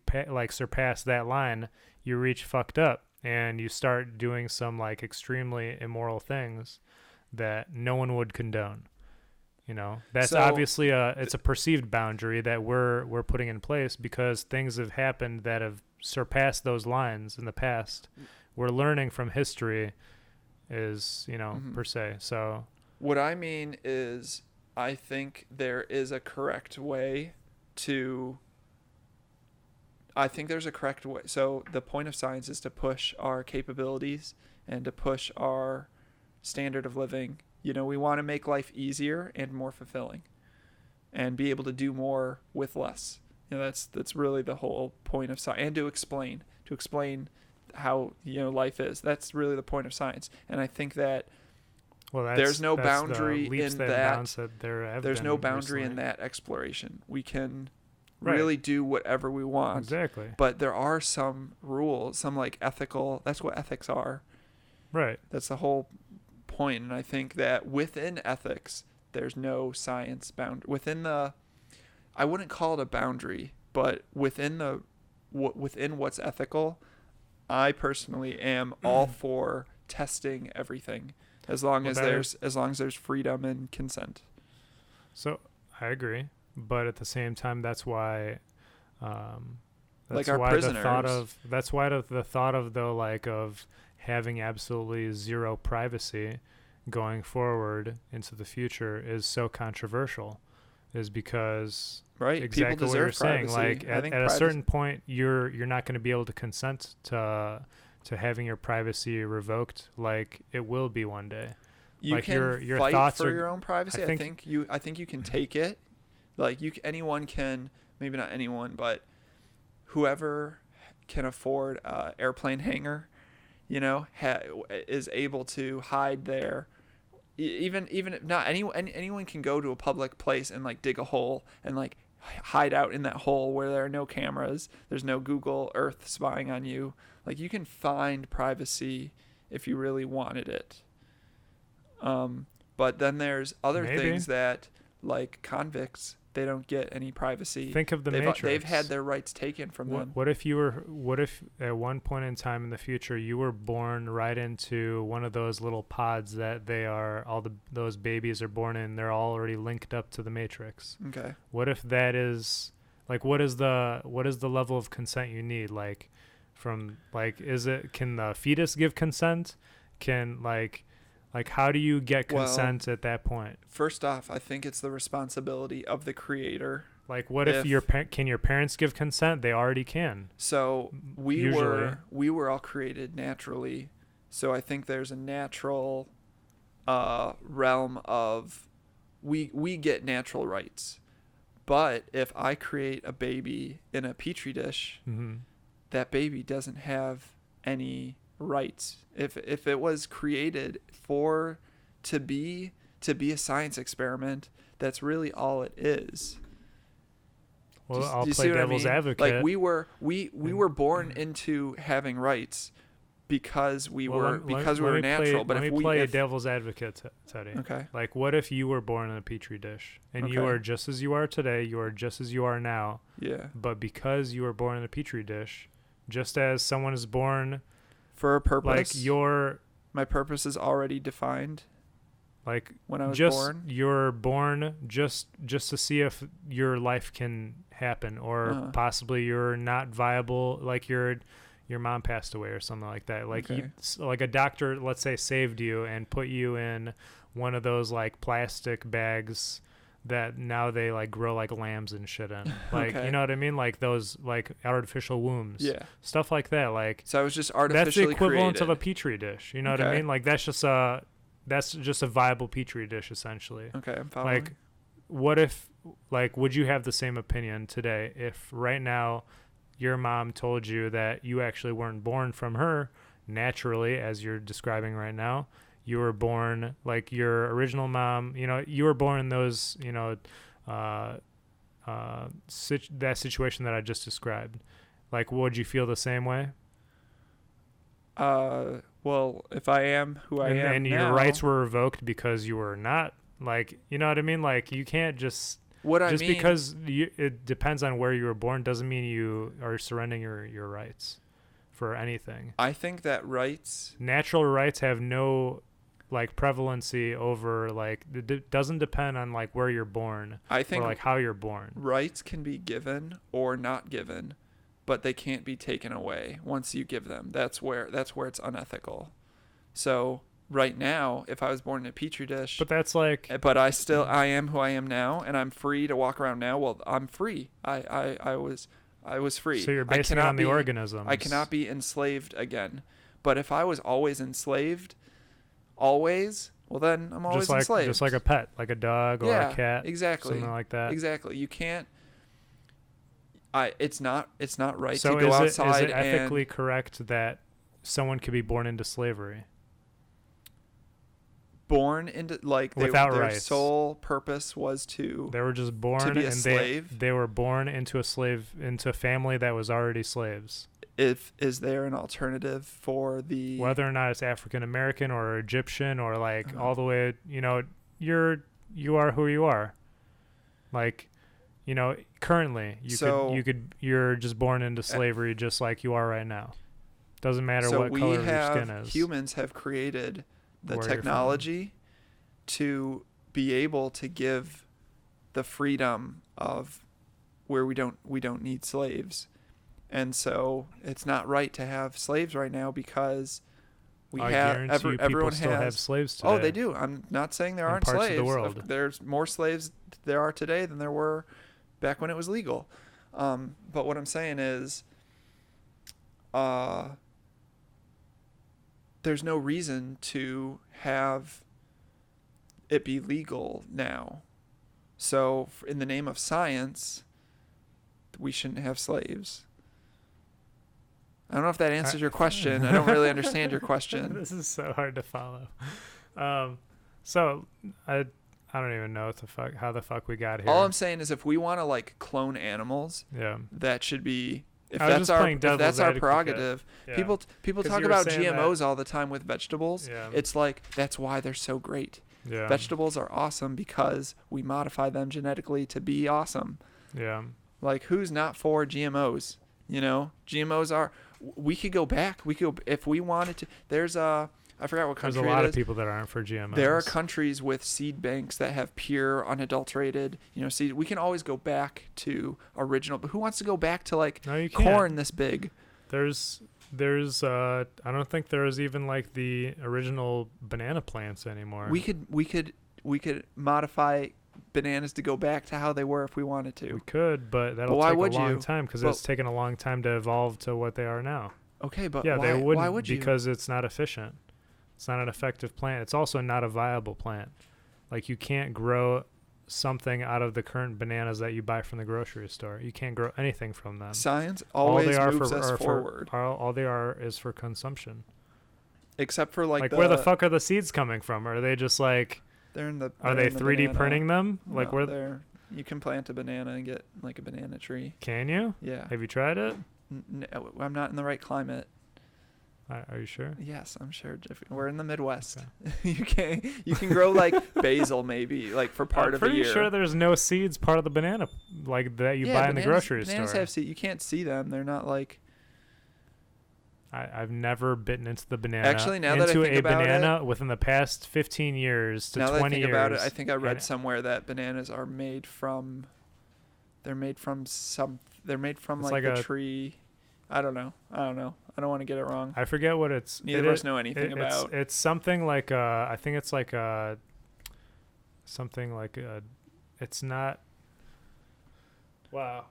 surpass that line, you reach fucked up and you start doing some like extremely immoral things that no one would condone. That's obviously it's a perceived boundary that we're putting in place because things have happened that have surpassed those lines in the past. We're learning from history is, per se. So what I mean is I think there is a correct way to So the point of science is to push our capabilities and to push our standard of living. We want to make life easier and more fulfilling and be able to do more with less. That's really the whole point of science, and to explain how, life is. That's really the point of science. And I think that there's no boundary in that. There's no boundary in that exploration. We can really do whatever we want. Exactly. But there are some rules, some like ethical, that's what ethics are. Right. That's the whole point. And I think that within ethics, there's no science I wouldn't call it a boundary, but within what's ethical, I personally am all for testing everything as long as there's freedom and consent. So I agree, but at the same time, that's why like our prisoners. That's why the thought of having absolutely zero privacy going forward into the future is so controversial, is because exactly what you're saying. Like at a certain point, you're not going to be able to consent to having your privacy revoked. Like it will be one day. You like can your fight thoughts for are, your own privacy. I think you can take it. Like anyone can, maybe not anyone, but whoever can afford an airplane hangar, is able to hide there. Even if not anyone can go to a public place and like dig a hole and like hide out in that hole where there are no cameras. There's no Google Earth spying on you. Like you can find privacy if you really wanted it. But then there's other things that, like convicts, they don't get any privacy. Think of the Matrix. They've had their rights taken from them. What if at one point in time in the future you were born right into one of those little pods that those babies are born in? They're all already linked up to the Matrix. Okay. What if that is like what is the level of consent you need? Like from like can the fetus give consent? Can like how do you get consent at that point? First off, I think it's the responsibility of the creator. Like what if your parents give consent? They already can. So we were all created naturally. So I think there's a natural realm of we get natural rights. But if I create a baby in a petri dish, that baby doesn't have any rights. If it was created to be a science experiment, that's really all it is. Well, I'll play devil's advocate. Like we were born into having rights because we were natural. But let me play devil's advocate, Teddy. Okay. Like what if you were born in a petri dish and you are just as you are today, you are just as you are now. Yeah. But because you were born in a petri dish, just as someone is born for a purpose, like my purpose is already defined. Like when I was just born. you're born just to see if your life can happen, or possibly you're not viable, like your mom passed away or something like that. Like like a doctor, let's say, saved you and put you in one of those like plastic bags that now they like grow like lambs and shit in. Like you know what I mean? Like those like artificial wombs. Yeah. Stuff like that. Like so I was just artificially that's the equivalent created. of a petri dish. You know what I mean? Like that's just a viable petri dish essentially. Okay, I'm following. Like what if, like, would you have the same opinion today if right now your mom told you that you actually weren't born from her naturally, as you're describing right now? You were born like your original mom, you know, you were born in those, you know, that situation that I just described. Like, would you feel the same way? Well, if I am who I am and now, your rights were revoked because you were not, like, you know what I mean? Like, you can't just because it depends on where you were born doesn't mean you are surrendering your rights for anything. I think that natural rights have no like prevalency over, like, it doesn't depend on like where you're born. I think or like how you're born. Rights can be given or not given, but they can't be taken away once you give them. That's where it's unethical. So right now, if I was born in a petri dish, but that's like, but I am who I am now, and I'm free to walk around now. Well, I'm free. I was free. So you're basing it on the organisms. I cannot be enslaved again. But if I was always enslaved, well then I'm always enslaved. Just like a pet, like a dog or a cat. Exactly. Something like that. Exactly. You can't. It's not right so to go outside. Is it ethically correct that someone could be born into slavery? Born into, like, without their rights. Sole purpose was they were just born to be a and slave. They were born into a family that was already slaves. Is there an alternative for the, whether or not it's African American or Egyptian or like all the way, you know, you are who you are. Like, you know, currently you're just born into slavery just like you are right now. Doesn't matter what color your skin is. Humans have created the technology to be able to give the freedom of where we don't need slaves. And so it's not right to have slaves right now because everyone still have slaves today. Oh, they do. I'm not saying there aren't parts slaves. Of the world. There's more slaves there are today than there were back when it was legal. But what I'm saying is, there's no reason to have it be legal now. So in the name of science, we shouldn't have slaves. I don't know if that answers your question. I don't really understand your question. This is so hard to follow. So I don't even know how the fuck we got here. All I'm saying is if we want to like clone animals, that should be, if that's our prerogative. Yeah. People talk about GMOs all the time with vegetables. Yeah. It's like that's why they're so great. Yeah. Vegetables are awesome because we modify them genetically to be awesome. Yeah. Like, who's not for GMOs? You know, GMOs are. We could go back. If we wanted to. I forgot what country it is. There's a lot of people that aren't for GMOs. There are countries with seed banks that have pure, unadulterated, seed. We can always go back to original. But who wants to go back to like corn this big? There's I don't think there's even like the original banana plants anymore. We could modify bananas to go back to how they were if we wanted to. We could, but that'll take a long time because it's taken a long time to evolve to what they are now. Okay, but yeah, why they why would you? Because it's not efficient. It's not an effective plant. It's also not a viable plant. Like, you can't grow something out of the current bananas that you buy from the grocery store. You can't grow anything from them. Science always moves us forward. All they are is for consumption. Except for like where the fuck are the seeds coming from? Are they just like are they 3D printing them? Like, no, where you can plant a banana and get like a banana tree. Can you? Yeah. Have you tried it? No, I'm not in the right climate. Are you sure? Yes, I'm sure. We're in the Midwest. Okay. You can grow like basil maybe, like for part of the year. I'm pretty sure there's no seeds part of the banana like that you buy in the grocery store. Bananas have seeds. You can't see them. They're not like. I've never bitten into the banana. Actually, now that I into think a about banana within the past 15 years to now 20 that I think years. about it, I think I read and- somewhere that bananas are made from. They're made from It's like like the a- tree. I don't know. I don't want to get it wrong. I forget what it's. Neither of us know anything it's, about. It's something like I think it's like something like it's not. Wow.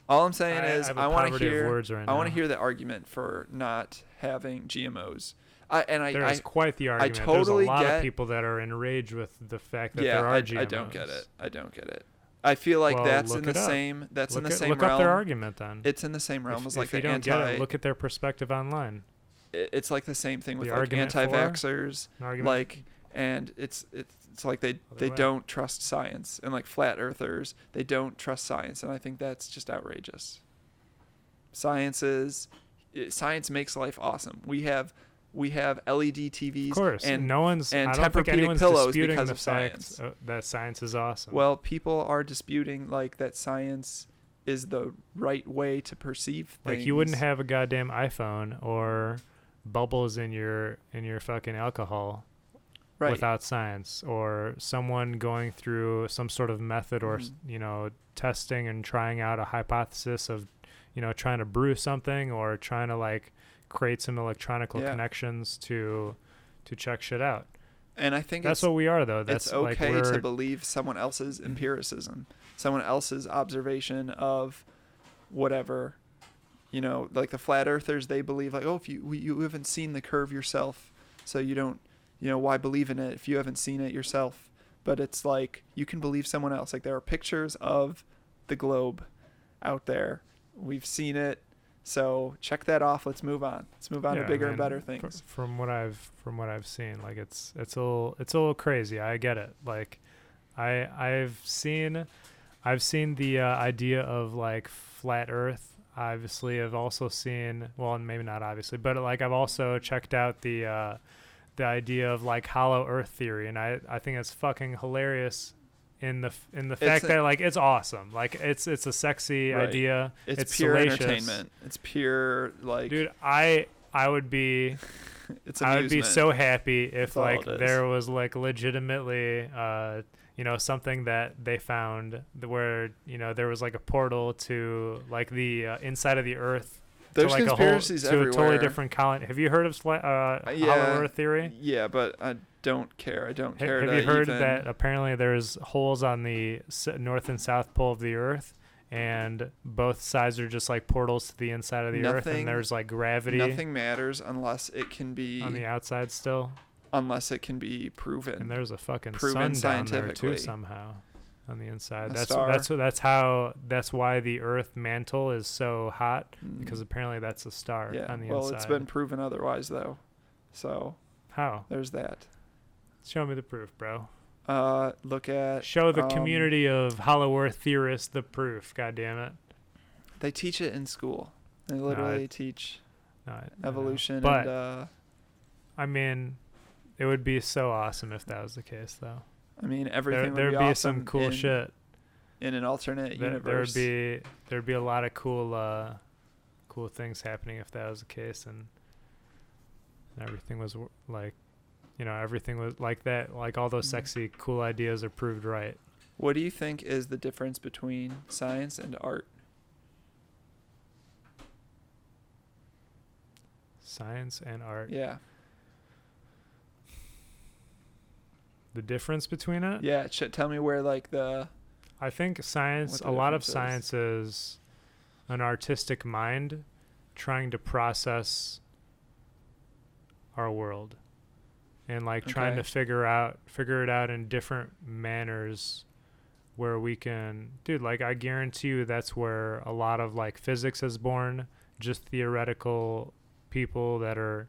All I'm saying is have a I want to poverty of hear. words right I want to now. hear the argument for not having GMOs. There is quite the argument. totally There's a lot get- of people that are enraged with the fact that yeah, there are GMOs. I don't get it. I don't get it. I feel like Well, that's look in the it up. same. That's in the same look realm. up their argument then. It's in the same realm if, as like if you the don't anti. get it, look at their perspective online. It's like the same thing with The like argument for? anti-vaxxers, An argument. like, and it's like they Other way. don't trust science, and like flat earthers, they don't trust science, and I think that's just outrageous. Science makes life awesome. We have LED TVs, Of course, and no one's. and I don't think Tempur-Pedic anyone's pillows disputing because the of fact science. that science is awesome. well, people are disputing like that science is the right way to perceive things. like you wouldn't have a goddamn iPhone or bubbles in your fucking alcohol right. without science, or someone going through some sort of method or testing and trying out a hypothesis of trying to brew something or trying to like create some electronical connections to check shit out. And I think That's what we are, though. That's it's okay like to believe someone else's empiricism, someone else's observation of whatever. Like the flat earthers, they believe like, oh, if you haven't seen the curve yourself, so you don't, why believe in it if you haven't seen it yourself? But it's like you can believe someone else. Like there are pictures of the globe out there. We've seen it. So check that off. Let's move on. Let's move on to bigger and better things. From what I've seen, like it's a little crazy. I get it. Like I've seen the idea of like flat Earth. Obviously, I've also seen, well, maybe not obviously, but like I've also checked out the idea of like hollow Earth theory, and I think it's fucking hilarious. In the fact that like it's awesome, like it's a sexy idea. It's pure salacious. entertainment. It's pure like. Dude, I would be. It's I would be amusement. so happy if That's all like it is. there was like legitimately something that they found where there was like a portal to like the inside of the Earth. There's to like conspiracies a whole, to a totally everywhere. different colony. Have you heard of hollow Earth theory? Yeah, but I don't care. I don't care. Have to you heard even... that apparently there's holes on the north and south pole of the Earth, and both sides are just like portals to the inside of the Earth, and there's like gravity. Nothing matters unless it can be on the outside still. Unless it can be proven. And there's a fucking proven sun down there too scientifically. somehow on the inside. That's why the Earth mantle is so hot, because apparently that's a star on the inside. Well, it's been proven otherwise though. So how? There's that. Show me the proof, bro. Look at show the community of hollow Earth theorists the proof. God damn it. They teach it in school. They literally teach evolution. But and, I mean, it would be so awesome if that was the case, though. I mean, everything would there'd be be awesome some cool shit in an alternate universe. There'd be a lot of cool things happening if that was the case, and everything was like. Everything was like that. Like all those sexy, cool ideas are proved right. What do you think is the difference between science and art? Science and art. Yeah. The difference between it? Yeah. Tell me where like the. I think science. A lot of science is an artistic mind trying to process our world. And like trying to figure it out in different manners where we can, dude, like I guarantee you that's where a lot of like physics is born, just theoretical people that are,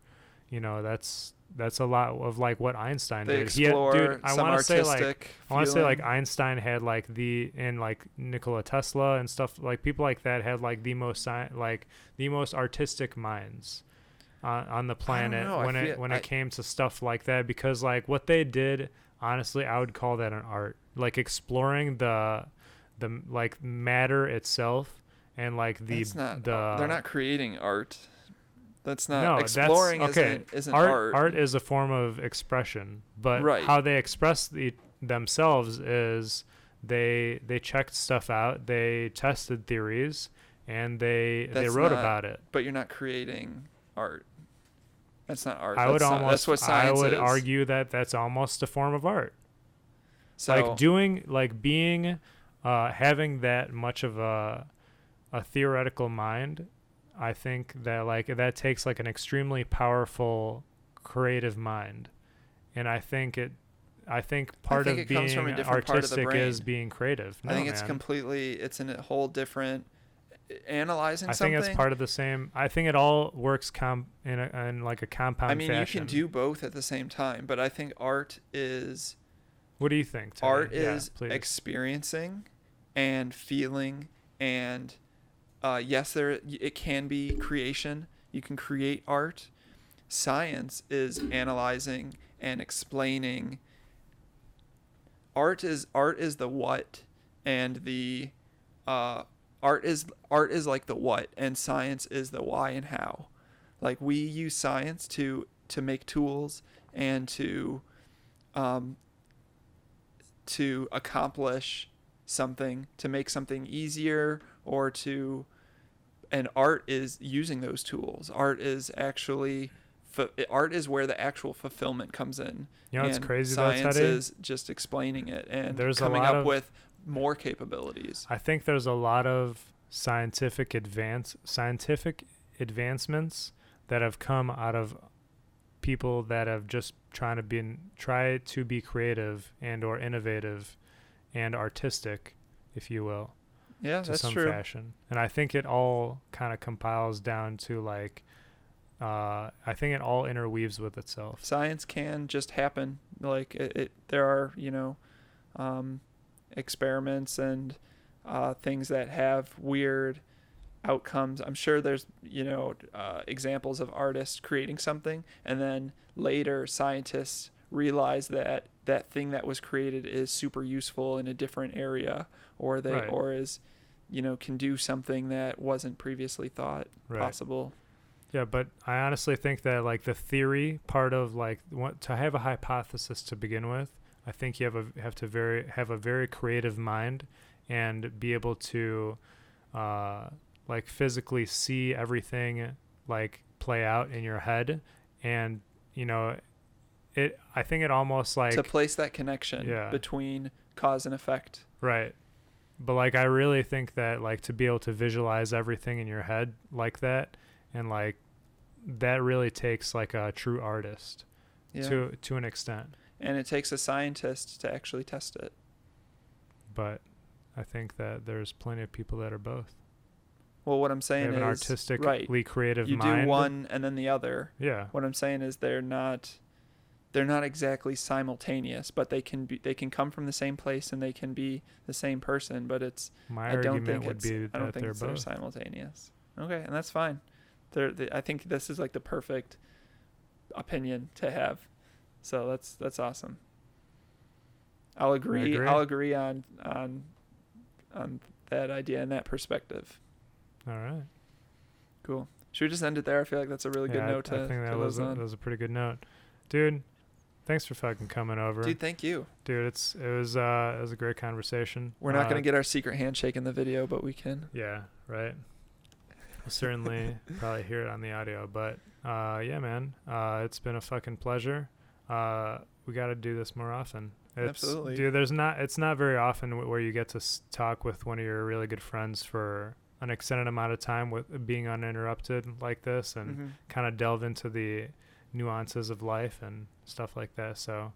that's a lot of like what Einstein did. Explore I want to say like Einstein had like and like Nikola Tesla and stuff, like people like that had like the most artistic minds on the planet when it came to stuff like that, because like what they did, honestly, I would call that an art, like exploring the like matter itself, and like they're not creating art. That's not No, exploring. that's okay. Isn't art. art. Art is a form of expression, but Right. how they express themselves is they checked stuff out, they tested theories, and they wrote about it. But you're not creating art. That's not art. That's what science I would is. argue that that's almost a form of art. So, having that much of a theoretical mind, I think that like that takes like an extremely powerful creative mind, and I think part of being artistic is being creative. I think it's in a whole different analyzing something. I think it's part of the same. I think it all works in like a compound fashion. You can do both at the same time, but I think art is. What do you think, Teddy? Art is experiencing and feeling, and yes, it can be creation. You can create art. Science is analyzing and explaining. Art is the what, and the art is like the what, and science is the why and how. Like, we use science to make tools and to accomplish something, to make something easier, and art is using those tools. Art is where the actual fulfillment comes in. You know what's crazy about Teddy? Science is just explaining it and coming up with more capabilities. I think there's a lot of scientific advancements that have come out of people that have just try to be creative and or innovative and artistic, if you will. Yeah, to that's some true. fashion. And I think it all kind of compiles down to like I think it all interweaves with itself. Science can just happen. Like there are, experiments and things that have weird outcomes. I'm sure there's, examples of artists creating something, and then later scientists realize that that thing that was created is super useful in a different area, or can do something that wasn't previously thought possible. Yeah, but I honestly think that like the theory part of like to have a hypothesis to begin with, I think you have to have a very creative mind and be able to like physically see everything like play out in your head, and I think it almost like to place that connection between cause and effect. Right. But like I really think that like to be able to visualize everything in your head like that, and like that really takes like a true artist to an extent. And it takes a scientist to actually test it. But I think that there's plenty of people that are both. Well, what I'm saying is an artistically creative mind. You do one and then the other. Yeah. What I'm saying is they're not exactly simultaneous, but they can come from the same place and they can be the same person. But I don't think they're simultaneous. Okay, and that's fine. I think this is like the perfect opinion to have. So that's awesome. I'll agree. I'll agree on that idea and that perspective. All right. Cool. Should we just end it there? I feel like that's a really good note I think that was a pretty good note. Dude, thanks for fucking coming over. Dude, thank you. Dude, it was a great conversation. We're not going to get our secret handshake in the video, but we can. Yeah, right. We'll certainly probably hear it on the audio, but yeah, man. It's been a fucking pleasure. We got to do this more often. Absolutely. Dude, it's not very often where you get to talk with one of your really good friends for an extended amount of time with being uninterrupted like this, and kind of delve into the nuances of life and stuff like that. So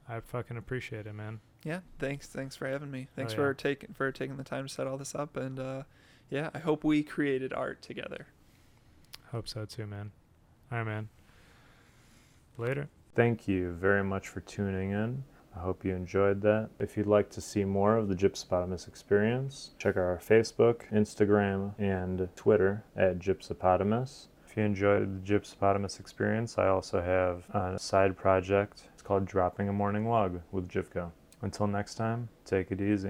I fucking appreciate it, man. Yeah. Thanks for having me. Thanks for taking the time to set all this up. And yeah, I hope we created art together. Hope so too, man. All right, man. Later. Thank you very much for tuning in. I hope you enjoyed that. If you'd like to see more of the Gypsypotamus Experience, check out our Facebook, Instagram, and Twitter at Gypsypotamus. If you enjoyed the Gypsypotamus Experience, I also have a side project. It's called Dropping a Morning Log with Gypco. Until next time, take it easy.